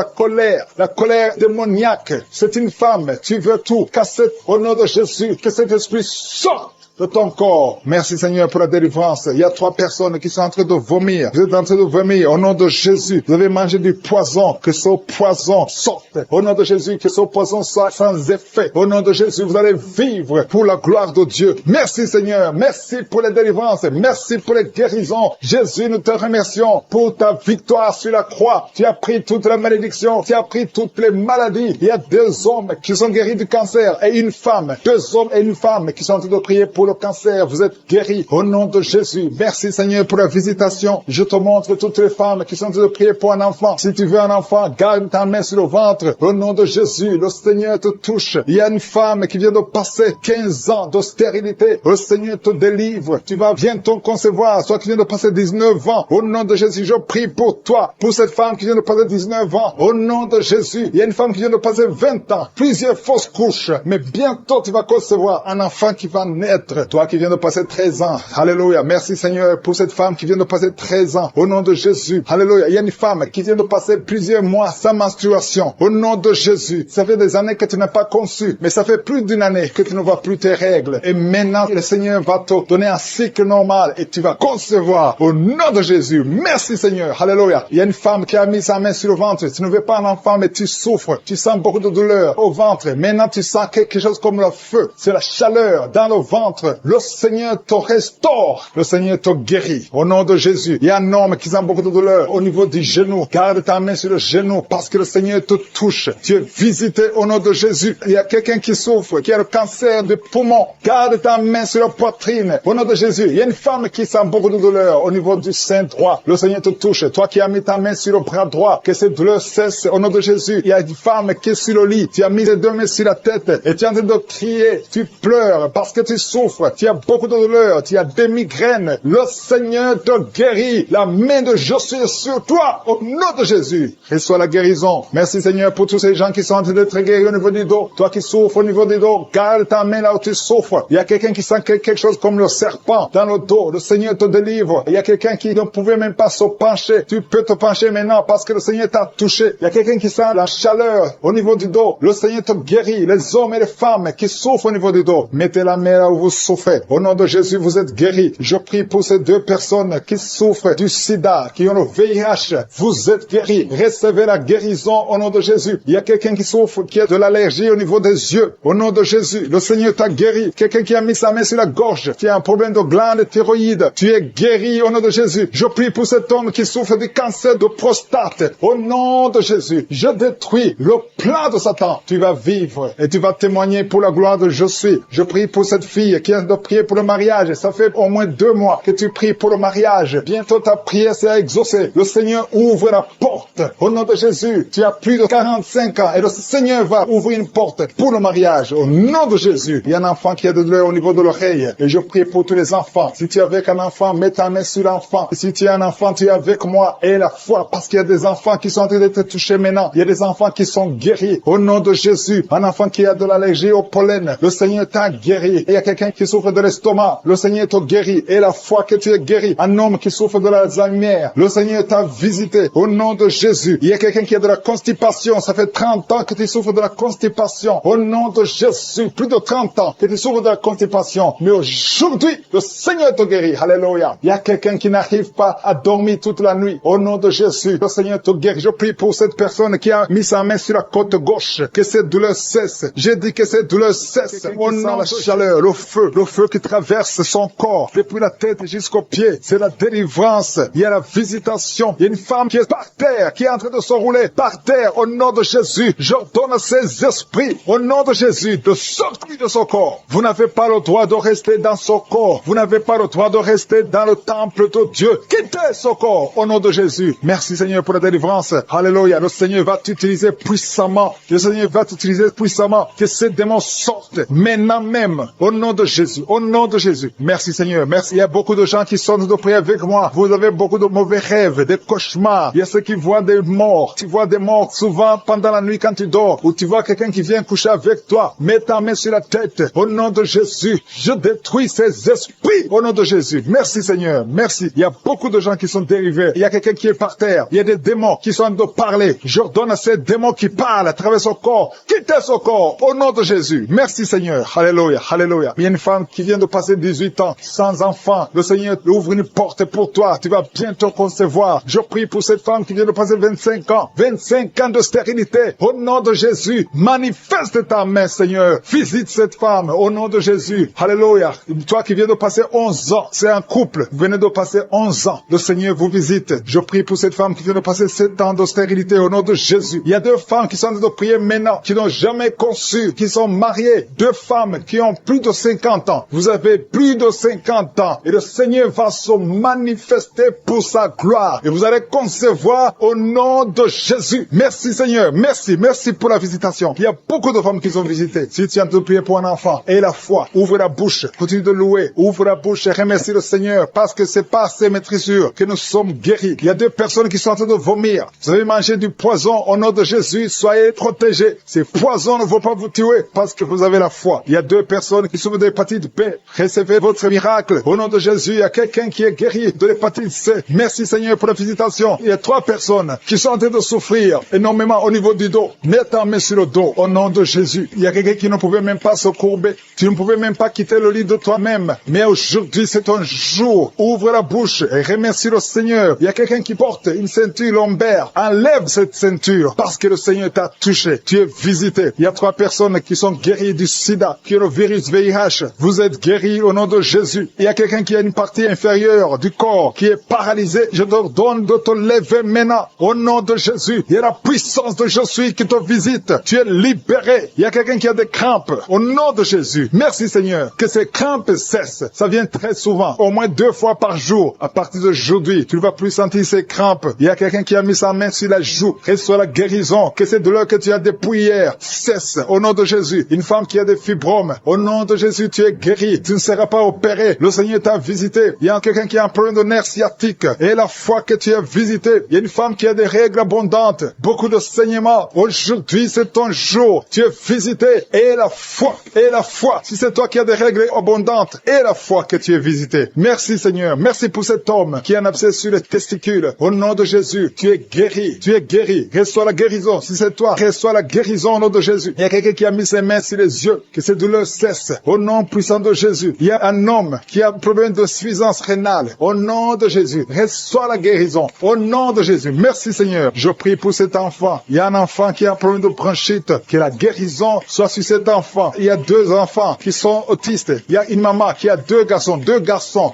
la colère démoniaque. C'est une femme. Tu veux tout casser au nom de Jésus. Que cet esprit sorte de ton corps. Merci Seigneur pour la délivrance. Il y a 3 personnes qui sont en train de vomir. Vous êtes en train de vomir au nom de Jésus. Vous avez mangé du poison. Que ce poison sorte. Au nom de Jésus, que ce poison soit sans effet. Au nom de Jésus, vous allez vivre pour la gloire de Dieu. Merci Seigneur. Merci pour la délivrance. Merci pour les guérisons. Jésus, nous te remercions pour ta victoire sur la croix. Tu as pris toute la malédiction. Tu as pris toutes les maladies. Il y a 2 hommes qui sont guéris du cancer et une femme. 2 hommes et une femme qui sont en train de prier pour le cancer, vous êtes guéris au nom de Jésus. Merci Seigneur pour la visitation. Je te montre toutes les femmes qui sont en train de prier pour un enfant. Si tu veux un enfant, garde ta main sur le ventre. Au nom de Jésus, le Seigneur te touche. Il y a une femme qui vient de passer 15 ans de stérilité. Le Seigneur te délivre. Tu vas bientôt concevoir. Toi qui viens de passer 19 ans. Au nom de Jésus, je prie pour toi. Pour cette femme qui vient de passer 19 ans. Au nom de Jésus. Il y a une femme qui vient de passer 20 ans. Plusieurs fausses couches. Mais bientôt tu vas concevoir un enfant qui va naître. Toi qui viens de passer 13 ans. Alléluia. Merci Seigneur pour cette femme qui vient de passer 13 ans. Au nom de Jésus. Alléluia. Il y a une femme qui vient de passer plusieurs mois sans menstruation. Au nom de Jésus. Ça fait des années que tu n'as pas conçu. Mais ça fait plus d'une année que tu ne vois plus tes règles. Et maintenant, le Seigneur va te donner un cycle normal et tu vas concevoir. Au nom de Jésus. Merci Seigneur. Alléluia. Il y a une femme qui a mis sa main sur le ventre. Tu ne veux pas un enfant, mais tu souffres. Tu sens beaucoup de douleur au ventre. Maintenant, tu sens quelque chose comme le feu. C'est la chaleur dans le ventre. Le Seigneur te restaure. Le Seigneur te guérit. Au nom de Jésus. Il y a un homme qui sent beaucoup de douleur au niveau du genou. Garde ta main sur le genou parce que le Seigneur te touche. Tu es visité au nom de Jésus. Il y a quelqu'un qui souffre, qui a le cancer de poumon. Garde ta main sur la poitrine. Au nom de Jésus. Il y a une femme qui sent beaucoup de douleur au niveau du sein droit. Le Seigneur te touche. Toi qui as mis ta main sur le bras droit, que cette douleur cesse au nom de Jésus. Il y a une femme qui est sur le lit. Tu as mis les deux mains sur la tête et tu es en train de crier. Tu pleures parce que tu souffres. Tu as beaucoup de douleur. Tu as des migraines. Le Seigneur te guérit. La main de Josué sur toi au nom de Jésus. Reçois la guérison. Merci Seigneur pour tous ces gens qui sont en train d'être guéris au niveau du dos. Toi qui souffres au niveau du dos, garde ta main là où tu souffres. Il y a quelqu'un qui sent quelque chose comme le serpent dans le dos. Le Seigneur te délivre. Il y a quelqu'un qui ne pouvait même pas se pencher. Tu peux te pencher maintenant parce que le Seigneur t'a touché. Il y a quelqu'un qui sent la chaleur au niveau du dos. Le Seigneur te guérit. Les hommes et les femmes qui souffrent au niveau du dos, mettez la main là où vous souffrez. Au nom de Jésus, vous êtes guéris. Je prie pour ces deux personnes qui souffrent du sida, qui ont le VIH. Vous êtes guéris. Recevez la guérison au nom de Jésus. Il y a quelqu'un qui souffre, qui a de l'allergie au niveau des yeux. Au nom de Jésus, le Seigneur t'a guéri. Quelqu'un qui a mis sa main sur la gorge, qui a un problème de glande thyroïde. Tu es guéri au nom de Jésus. Je prie pour cet homme qui souffre du cancer de prostate. Au nom de Jésus, je détruis le plan de Satan. Tu vas vivre et tu vas témoigner pour la gloire de Josué. Je prie pour cette fille qui a de prier pour le mariage. Ça fait au moins 2 mois que tu pries pour le mariage. Bientôt ta prière sera exaucée. Le Seigneur ouvre la porte. Au nom de Jésus, tu as plus de 45 ans et le Seigneur va ouvrir une porte pour le mariage. Au nom de Jésus, il y a un enfant qui a de douleur au niveau de l'oreille. Et je prie pour tous les enfants. Si tu es avec un enfant, mets ta main sur l'enfant. Si tu es un enfant, tu es avec moi. Et la foi, parce qu'il y a des enfants qui sont en train d'être touchés maintenant. Il y a des enfants qui sont guéris. Au nom de Jésus, un enfant qui a de l'allergie au pollen, le Seigneur t'a guéri. Et il y a quelqu'un qui souffre de l'estomac, le Seigneur t'a guéri. Et la foi que tu es guéri. Un homme qui souffre de l'Alzheimer, le Seigneur t'a visité. Au nom de Jésus, il y a quelqu'un qui a de la constipation. Ça fait 30 ans que tu souffres de la constipation. Au nom de Jésus, plus de 30 ans que tu souffres de la constipation. Mais aujourd'hui, le Seigneur te guérit. Alléluia. Il y a quelqu'un qui n'arrive pas à dormir toute la nuit. Au nom de Jésus, le Seigneur te guérit. Je prie pour cette personne qui a mis sa main sur la côte gauche. Que cette douleur cesse. J'ai dit que cette douleur cesse. Au nom de la chaleur, le feu qui traverse son corps, depuis la tête jusqu'aux pieds. C'est la délivrance. Il y a la visitation. Il y a une femme qui est par terre, qui est en train de se rouler par terre. Au nom de Jésus, j'ordonne à ces esprits, au nom de Jésus, de sortir de son corps. Vous n'avez pas le droit de rester dans son corps. Vous n'avez pas le droit de rester dans le temple de Dieu. Quittez son corps, au nom de Jésus. Merci Seigneur pour la délivrance. Alléluia. Le Seigneur va t'utiliser puissamment. Le Seigneur va t'utiliser puissamment. Que ces démons sortent maintenant même. Au nom de Jésus. Au nom de Jésus. Merci Seigneur. Merci. Il y a beaucoup de gens qui sont de prier avec moi. Vous avez beaucoup de mauvais rêves, des cauchemars. Il y a ceux qui voient des morts. Tu vois des morts souvent pendant la nuit quand tu dors. Ou tu vois quelqu'un qui vient coucher avec toi. Mets ta main sur la tête. Au nom de Jésus. Je détruis ces esprits. Au nom de Jésus. Merci Seigneur. Merci. Il y a beaucoup de gens qui sont dérivés. Il y a quelqu'un qui est par terre. Il y a des démons qui sont en train de parler. J'ordonne à ces démons qui parlent à travers son corps. Quittez son corps. Au nom de Jésus. Merci Seigneur. Alléluia. Alléluia. Il y a une femme qui vient de passer 18 ans sans enfant. Le Seigneur ouvre une porte pour toi. Tu vas bientôt concevoir. Je prie pour cette femme qui vient de passer 25 ans. 25 ans de stérilité. Au nom de Jésus. Manifeste ta main Seigneur. Visite cette femme. Au nom de Jésus. Alléluia. Toi qui viens de passer 11 ans. C'est un couple. Vous venez de passer 11 ans. Le Seigneur vous visite. Je prie pour cette femme qui vient de passer 7 ans de stérilité. Au nom de Jésus. Il y a 2 femmes qui sont en train de prier maintenant. Qui n'ont jamais conçu. Qui sont mariées. 2 femmes qui ont plus de 50 50 ans. Vous avez plus de 50 ans. Et le Seigneur va se manifester pour sa gloire. Et vous allez concevoir au nom de Jésus. Merci Seigneur. Merci. Merci pour la visitation. Il y a beaucoup de femmes qui sont visitées. Si tu as de prier pour un enfant, et la foi, ouvre la bouche, continue de louer, ouvre la bouche et remercie le Seigneur parce que c'est par ces maîtrisures que nous sommes guéris. Il y a 2 personnes qui sont en train de vomir. Vous avez mangé du poison au nom de Jésus. Soyez protégés. Ces poisons ne vont pas vous tuer parce que vous avez la foi. Il y a 2 personnes qui souffrent de l'hépatite B. Recevez votre miracle. Au nom de Jésus, il y a quelqu'un qui est guéri de l'hépatite C. Merci Seigneur pour la visitation. Il y a 3 personnes qui sont en train de souffrir énormément au niveau du dos. Mets ta main sur le dos au nom de Jésus. Il y a quelqu'un qui ne pouvait même pas se courber. Tu ne pouvais même pas quitter le lit de toi-même. Mais aujourd'hui, c'est ton jour. Ouvre la bouche et remercie le Seigneur. Il y a quelqu'un qui porte une ceinture lombaire. Enlève cette ceinture parce que le Seigneur t'a touché. Tu es visité. Il y a 3 personnes qui sont guéries du sida, qui ont le virus VIH. Vous êtes guéris au nom de Jésus. Il y a quelqu'un qui a une partie inférieure du corps qui est paralysée. Je te donne de te lever maintenant au nom de Jésus. Il y a la puissance de Je suis qui te visite. Tu es libéré. Il y a quelqu'un qui a des crampes au nom de Jésus. Merci Seigneur. Que ces crampes cessent. Ça vient très souvent, au moins 2 fois par jour. À partir d'aujourd'hui, tu ne vas plus sentir ces crampes. Il y a quelqu'un qui a mis sa main sur la joue. Reçois la guérison. Que ces douleurs que tu as depuis hier cessent au nom de Jésus. Une femme qui a des fibromes, au nom de Jésus, tu es guéri. Tu ne seras pas opéré. Le Seigneur t'a visité. Il y a quelqu'un qui a un problème de nerf sciatique. Et la foi que tu as visité. Il y a une femme qui a des règles abondantes. Beaucoup de saignements. Aujourd'hui, c'est ton jour. Tu es visité. Et la foi. Et la foi. Si c'est toi qui as des règles abondantes. Et la foi que tu es visité. Merci Seigneur. Merci pour cet homme qui a un abcès sur les testicules. Au nom de Jésus, tu es guéri. Tu es guéri. Reçois la guérison. Si c'est toi, reçois la guérison au nom de Jésus. Il y a quelqu'un qui a mis ses mains sur les yeux. Que ces douleurs cessent. Au nom puissant de Jésus. Il y a un homme qui a un problème de suffisance rénale. Au nom de Jésus. Reçois la guérison. Au nom de Jésus. Merci Seigneur. Je prie pour cet enfant. Il y a un enfant qui a un problème de bronchite. Que la guérison soit sur cet enfant. Il y a 2 enfants qui sont autistes. Il y a une maman qui a 2 garçons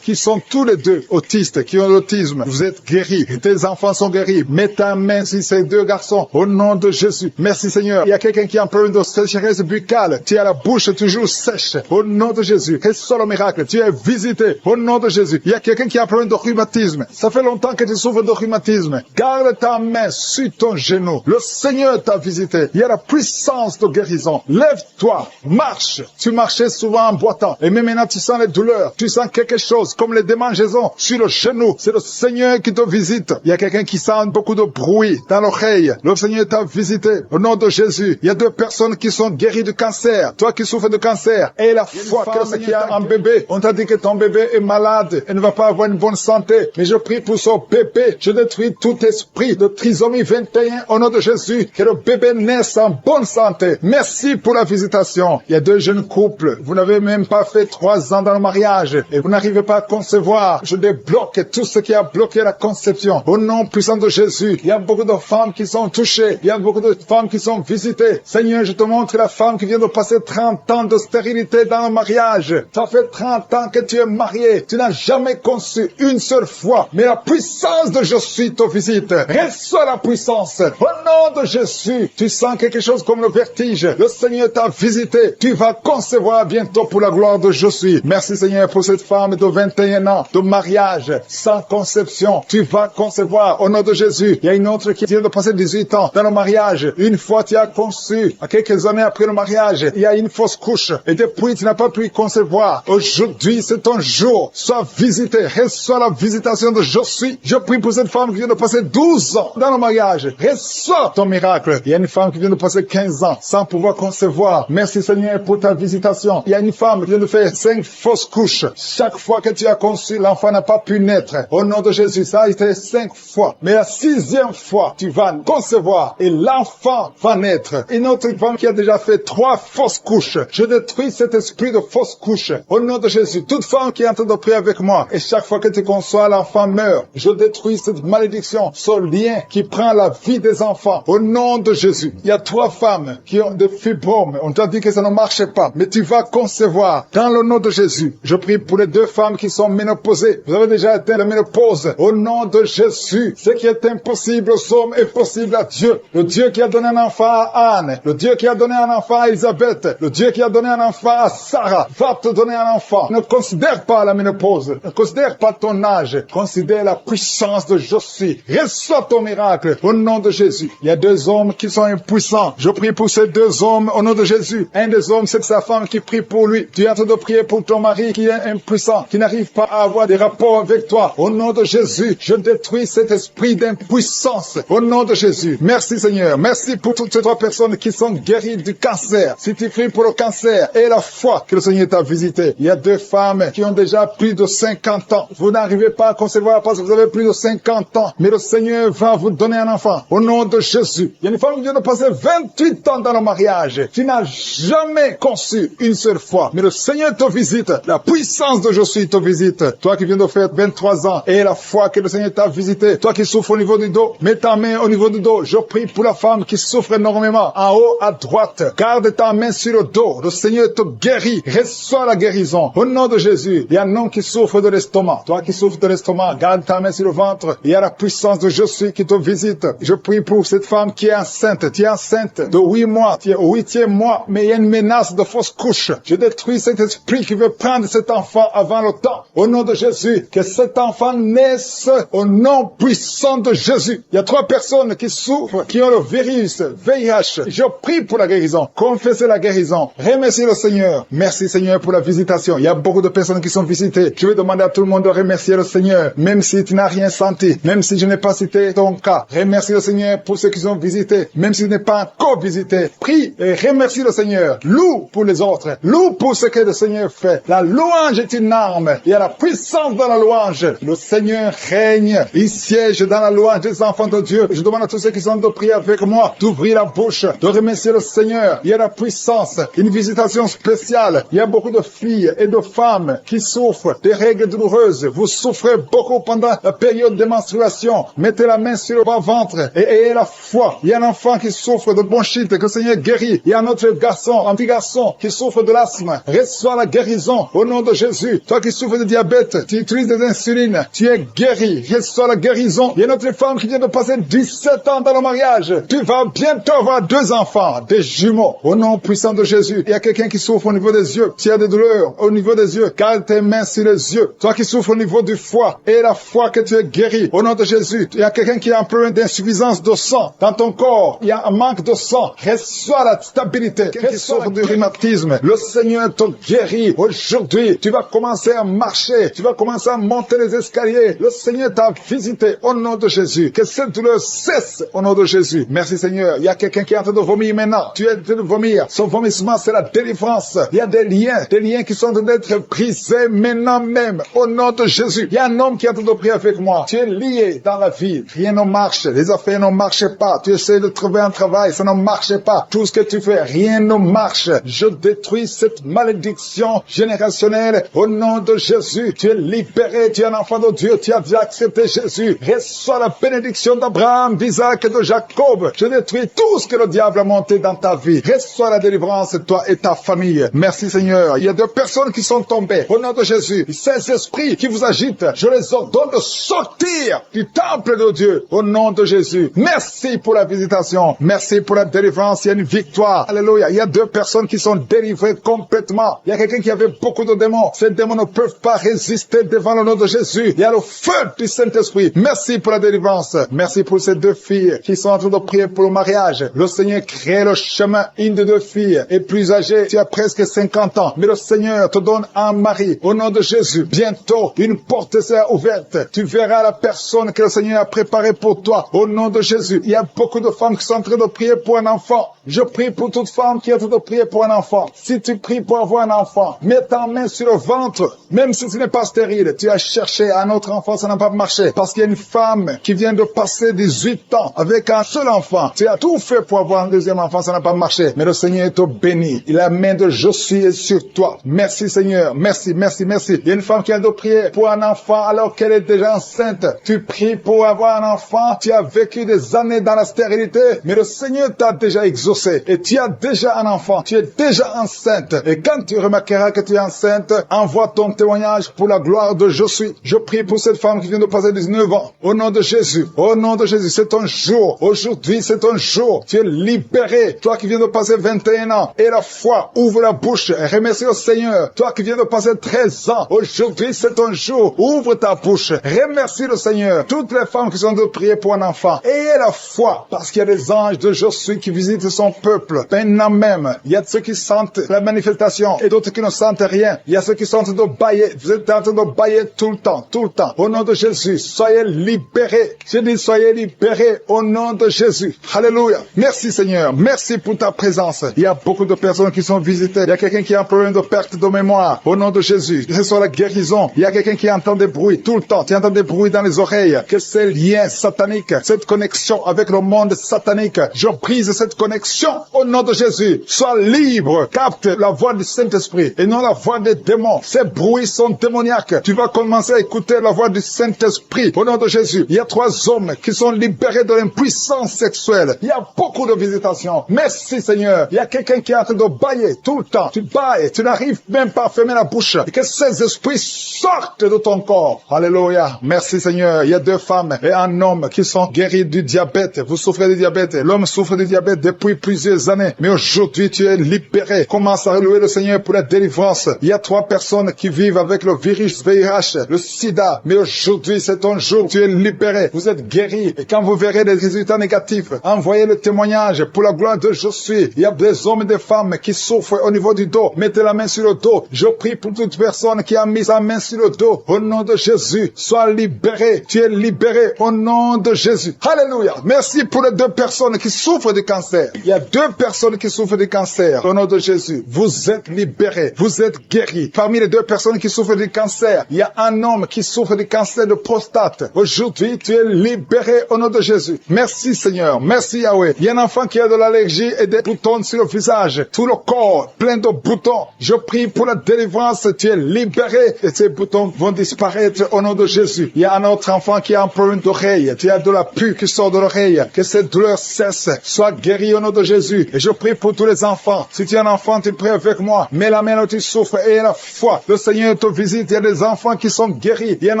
qui sont tous les 2 autistes, qui ont l'autisme. Vous êtes guéris. Tes enfants sont guéris. Mets ta main sur ces 2 garçons. Au nom de Jésus. Merci Seigneur. Il y a quelqu'un qui a un problème de sécheresse buccale. Tu as la bouche toujours sèche. Au nom de Jésus. Reçois le miracle. Tu es visité. Au nom de Jésus. Il y a quelqu'un qui a un problème de rhumatisme. Ça fait longtemps que tu souffres de rhumatisme. Garde ta main sur ton genou. Le Seigneur t'a visité. Il y a la puissance de guérison. Lève-toi. Marche. Tu marchais souvent en boitant. Et même maintenant tu sens les douleurs. Tu sens quelque chose comme les démangeaisons sur le genou. C'est le Seigneur qui te visite. Il y a quelqu'un qui sent beaucoup de bruit dans l'oreille. Le Seigneur t'a visité. Au nom de Jésus. Il y a 2 personnes qui sont guéries du cancer. Toi qui souffres de cancer. Et la foi que le Seigneur a un bébé. On t'a dit que ton bébé est malade et ne va pas avoir une bonne santé. Mais je prie pour son bébé. Je détruis tout esprit de trisomie 21 au nom de Jésus. Que le bébé naisse en bonne santé. Merci pour la visitation. Il y a 2 jeunes couples. Vous n'avez même pas fait 3 ans dans le mariage et vous n'arrivez pas à concevoir. Je débloque tout ce qui a bloqué la conception. Au nom puissant de Jésus. Il y a beaucoup de femmes qui sont touchées. Il y a beaucoup de femmes qui sont visitées. Seigneur, je te montre la femme qui vient de passer 30 ans de stérilité dans le mariage. Ça fait 30 ans que tu es marié. Tu n'as jamais conçu une seule fois. Mais la puissance de Je suis te visite. Reçois la puissance. Au nom de Jésus. Tu sens quelque chose comme le vertige. Le Seigneur t'a visité. Tu vas concevoir bientôt pour la gloire de Je suis. Merci Seigneur pour cette femme de 21 ans de mariage sans conception. Tu vas concevoir au nom de Jésus. Il y a une autre qui vient de passer 18 ans dans le mariage. Une fois tu as conçu, à quelques années après le mariage, il y a une fausse couche. Et depuis tu n'as pas pu concevoir. Aujourd'hui c'est ton jour. Sois visité. Reçois la visitation de Je suis. Je prie pour cette femme qui vient de passer 12 ans dans le mariage. Reçois ton miracle. Il y a une femme qui vient de passer 15 ans sans pouvoir concevoir. Merci Seigneur pour ta visitation. Il y a une femme qui vient de faire 5 fausses couches. Chaque fois que tu as conçu, l'enfant n'a pas pu naître. Au nom de Jésus, ça a été 5 fois. Mais la 6e fois, tu vas concevoir et l'enfant va naître. Une autre femme qui a déjà fait 3 fausses couches. Je détruis cet esprit de fausses couches. Au nom de Jésus, toute femme qui est en train de prier avec moi et chaque fois que tu conçois, l'enfant meurt. Je détruis cette malédiction, ce lien qui prend la vie des enfants. Au nom de Jésus, il y a 3 femmes qui ont des fibromes. On t'a dit que ça ne marchait pas, mais tu vas concevoir dans le nom de Jésus. Je prie pour les 2 femmes qui sont ménopausées. Vous avez déjà atteint la ménopause. Au nom de Jésus, ce qui est impossible aux hommes est possible à Dieu. Le Dieu qui a donné un enfant à Anne, le Dieu qui a donné un enfant à Elisabeth, le Dieu qui a donné un enfant à Sarah. Sarah va te donner un enfant. Ne considère pas la ménopause. Ne considère pas ton âge. Considère la puissance de je suis. Reçois ton miracle au nom de Jésus. Il y a 2 hommes qui sont impuissants. Je prie pour ces 2 hommes au nom de Jésus. Un des hommes, c'est sa femme qui prie pour lui. Tu es en train de prier pour ton mari qui est impuissant, qui n'arrive pas à avoir des rapports avec toi. Au nom de Jésus, je détruis cet esprit d'impuissance. Au nom de Jésus. Merci Seigneur. Merci pour toutes ces 3 personnes qui sont guéries du cancer. Si tu pries pour le cancer et la foi que le Seigneur t'a visité. Il y a 2 femmes qui ont déjà plus de 50 ans. Vous n'arrivez pas à concevoir parce que vous avez plus de 50 ans. Mais le Seigneur va vous donner un enfant. Au nom de Jésus. Il y a une femme qui vient de passer 28 ans dans le mariage. Tu n'as jamais conçu une seule fois. Mais le Seigneur te visite. La puissance de je suis te visite. Toi qui viens de faire 23 ans et la foi que le Seigneur t'a visité. Toi qui souffres au niveau du dos. Mets ta main au niveau du dos. Je prie pour la femme qui souffre énormément. En haut à droite. Garde ta main sur le dos. Le Seigneur te guérit. Reçois la guérison. Au nom de Jésus. Il y a un homme qui souffre de l'estomac. Toi qui souffres de l'estomac. Garde ta main sur le ventre. Il y a la puissance de je suis qui te visite. Je prie pour cette femme qui est enceinte. Tu es enceinte de 8 mois. Tu es au 8e mois. Mais il y a une menace de fausse couche. Je détruis cet esprit qui veut prendre cet enfant avant le temps. Au nom de Jésus. Que cet enfant naisse au nom puissant de Jésus. Il y a 3 personnes qui souffrent, qui ont le virus, VIH. Je prie pour la guérison. Confessez la guérison. Remerciez le Seigneur. Merci Seigneur pour la visitation. Il y a beaucoup de personnes qui sont visitées. Je vais demander à tout le monde de remercier le Seigneur. Même si tu n'as rien senti. Même si je n'ai pas cité ton cas. Remercie le Seigneur pour ceux qui ont visité. Même si tu n'es pas encore visité. Prie et remercie le Seigneur. Loue pour les autres. Loue pour ce que le Seigneur fait. La louange est une arme. Il y a la puissance dans la louange. Le Seigneur règne. Il siège dans la louange des enfants de Dieu. Je demande à tous ceux qui sont de prier avec moi d'ouvrir la bouche, de remercier le Seigneur. Il y a la puissance, une visitation spéciale. Il y a beaucoup de filles et de femmes qui souffrent des règles douloureuses. Vous souffrez beaucoup pendant la période de menstruation. Mettez la main sur le bas-ventre et ayez la foi. Il y a un enfant qui souffre de bronchite, que le Seigneur guérit. Il y a un autre garçon, un petit garçon qui souffre de l'asthme. Reçois la guérison au nom de Jésus. Toi qui souffres de diabète, tu utilises des insulines, tu es guéri. Reçois la guérison. Il y a une autre femme qui vient de passer 17 ans dans le mariage. Tu vas bientôt avoir 2 enfants, des jumeaux. Au nom puissant de Jésus. Il y a quelqu'un qui souffre au niveau des yeux. Tu as des douleurs au niveau des yeux. Garde tes mains sur les yeux. Toi qui souffres au niveau du foie et la foi que tu es guéri. Au nom de Jésus. Il y a quelqu'un qui a un problème d'insuffisance de sang dans ton corps. Il y a un manque de sang. Reçois la stabilité. Quelqu'un qui souffre du rhumatisme. Le Seigneur te guérit. Aujourd'hui, tu vas commencer à marcher. Tu vas commencer à monter les escaliers. Le Seigneur t'a visité au nom de Jésus. Que cette douleur cesse au nom de Jésus. Merci Seigneur. Il y a quelqu'un qui est en train de vomir maintenant. Tu es en train de vomir. Son vomissement, c'est la délivrance. Il y a des liens qui sont en train d'être brisés maintenant même. Au nom de Jésus. Il y a un homme qui est en train de prier avec moi. Tu es lié dans la vie. Rien ne marche. Les affaires ne marchent pas. Tu essaies de trouver un travail. Ça ne marche pas. Tout ce que tu fais, rien ne marche. Je détruis cette malédiction générationnelle au nom de Jésus. Tu es libéré. Tu es un enfant de Dieu. Tu as déjà accepté Jésus. Reçois la bénédiction d'Abraham, d'Isaac et de Jacob. Je détruis tout ce que le diable a monté dans ta vie. Reçois la délivrance, toi et ta famille. Merci Seigneur. Il y a 2 personnes qui sont tombées. Au nom de Jésus, ces esprits qui vous agitent, je les ordonne de sortir du temple de Dieu. Au nom de Jésus. Merci pour la visitation. Merci pour la délivrance. Il y a une victoire. Alléluia. Il y a 2 personnes qui sont délivrées complètement. Il y a quelqu'un qui avait beaucoup de démons. Ces démons ne peuvent pas résister devant le nom de Jésus. Il y a le feu du Saint-Esprit. Merci pour la délivrance. Merci pour ces 2 filles qui sont en train de prier pour le mariage. Le Seigneur crée le chemin. Une de 2 filles est plus âgée. Tu as presque 50 ans. Mais le Seigneur te donne un mari. Au nom de Jésus. Bientôt, une porte sera ouverte. Tu verras la personne que le Seigneur a préparée pour toi. Au nom de Jésus. Il y a beaucoup de femmes qui sont en train de prier pour un enfant. Je prie pour toute femme qui est en train de prier pour un enfant. Si tu pries pour avoir un enfant, mets ta main sur le ventre. Même si tu n'es pas stérile, tu as cherché un autre enfant, ça n'a pas marché. Parce qu'il y a une femme qui vient de passer 18 ans avec un seul enfant. Tu as tout fait pour avoir un deuxième enfant, ça n'a pas marché. Mais le Seigneur te bénit. La main de je suis est sur toi. Merci Seigneur. Merci, merci, merci. Il y a une femme qui vient de prier pour un enfant alors qu'elle est déjà enceinte. Tu pries pour avoir un enfant. Tu as vécu des années dans la stérilité. Mais le Seigneur t'a déjà exaucé. Et tu as déjà un enfant. Tu es déjà enceinte. Et quand tu remarqueras que tu es enceinte, envoie ton témoignage pour la gloire de je suis. Je prie pour cette femme qui vient de passer 19 ans. Au nom de Jésus. Au nom de Jésus. C'est ton jour. Aujourd'hui, c'est ton jour. Tu es libéré. Toi qui viens de passer 21 ans. Et la foi. Ouvre la bouche. et remercie le Seigneur. Toi qui viens de passer 13 ans, aujourd'hui c'est ton jour. Ouvre ta bouche. Remercie le Seigneur. Toutes les femmes qui sont de prier pour un enfant, ayez la foi, parce qu'il y a des anges de Josué qui visitent son peuple. Maintenant même, il y a ceux qui sentent la manifestation et d'autres qui ne sentent rien. Il y a ceux qui sont en train de bailler. Vous êtes en train de bailler tout le temps, tout le temps. Au nom de Jésus, soyez libérés. Je dis soyez libérés au nom de Jésus. Alléluia. Merci Seigneur. Merci pour ta présence. Il y a beaucoup de personnes qui sont visitées. Il y a quelqu'un qui a un problème de perte de mémoire. Au nom de Jésus, que ce soit la guérison. Il y a quelqu'un qui entend des bruits tout le temps. Tu entends des bruits dans les oreilles. Que ces liens sataniques, cette connexion avec le monde satanique, je brise cette connexion au nom de Jésus. Sois libre. Capte la voix du Saint-Esprit et non la voix des démons. Ces bruits sont démoniaques. Tu vas commencer à écouter la voix du Saint-Esprit au nom de Jésus. Il y a 3 hommes qui sont libérés de l'impuissance sexuelle. Il y a beaucoup de visitations. Merci Seigneur. Il y a quelqu'un qui est en train de bailler tout le temps. Tu bailles. Tu n'arrives même pas à fermer la bouche. Et que ces esprits sortent de ton corps. Alléluia. Merci Seigneur. Il y a 2 femmes et un homme qui sont guéris du diabète. Vous souffrez du diabète. L'homme souffre du diabète depuis plusieurs années. Mais aujourd'hui, tu es libéré. Commence à louer le Seigneur pour la délivrance. Il y a 3 personnes qui vivent avec le virus VIH, le sida. Mais aujourd'hui, c'est ton jour. Tu es libéré. Vous êtes guéri. Et quand vous verrez des résultats négatifs, envoyez le témoignage pour la gloire de Je suis. Il y a des hommes et des femmes qui souffrent au niveau du dos. Mettez la main sur le dos. Je prie pour toute personne qui a mis sa main sur le dos. Au nom de Jésus, sois libéré. Tu es libéré au nom de Jésus. Alléluia. Merci pour les 2 personnes qui souffrent du cancer. Il y a 2 personnes qui souffrent du cancer. Au nom de Jésus, vous êtes libérés. Vous êtes guéris. Parmi les 2 personnes qui souffrent du cancer, il y a un homme qui souffre du cancer de prostate. Aujourd'hui, tu es libéré au nom de Jésus. Merci Seigneur. Merci Yahweh. Il y a un enfant qui a de l'allergie et des boutons sur le visage. Tout le corps plein de boutons. Je prie pour la délivrance. Tu es libéré et ces boutons vont disparaître au nom de Jésus. Il y a un autre enfant qui a un problème d'oreille. Tu as de la pus qui sort de l'oreille. Que cette douleur cesse. Sois guéri au nom de Jésus. Et je prie pour tous les enfants. Si tu es un enfant, tu pries avec moi. Mets la main où tu souffres et la foi. Le Seigneur te visite. Il y a des enfants qui sont guéris. Il y a un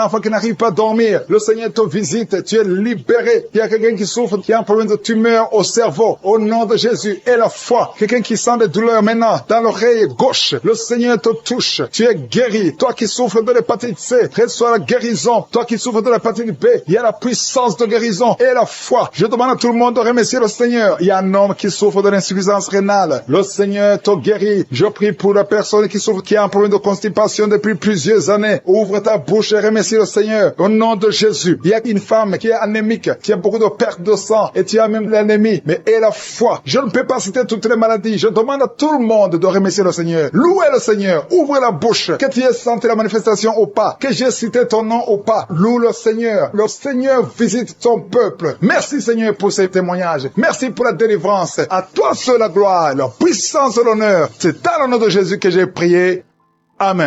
enfant qui n'arrive pas à dormir. Le Seigneur te visite. Tu es libéré. Il y a quelqu'un qui souffre, qui a un problème de tumeur au cerveau. Au nom de Jésus. Et la foi. Quelqu'un qui sent des douleurs maintenant dans l'oreille gauche. Le Seigneur te touche. Tu es guéri. Toi qui souffres de l'hépatite C, reçois la guérison. Toi qui souffres de l'hépatite B, il y a la puissance de guérison et la foi. Je demande à tout le monde de remercier le Seigneur. Il y a un homme qui souffre de l'insuffisance rénale. Le Seigneur te guérit. Je prie pour la personne qui souffre, qui a un problème de constipation depuis plusieurs années. Ouvre ta bouche et remercie le Seigneur. Au nom de Jésus. Il y a une femme qui est anémique, qui a beaucoup de perte de sang et tu as même l'anémie. Mais aie la foi. Je ne peux pas citer toutes les maladies. Je demande à tout le monde de remercier le Seigneur. Louez le Seigneur. Ouvre la bouche. Que tu aies senti la manifestation ou pas. Que j'ai cité ton nom ou pas. Loue le Seigneur. Le Seigneur visite ton peuple. Merci Seigneur pour ces témoignages. Merci pour la délivrance. À toi seul la gloire, la puissance et l'honneur. C'est dans le nom de Jésus que j'ai prié. Amen.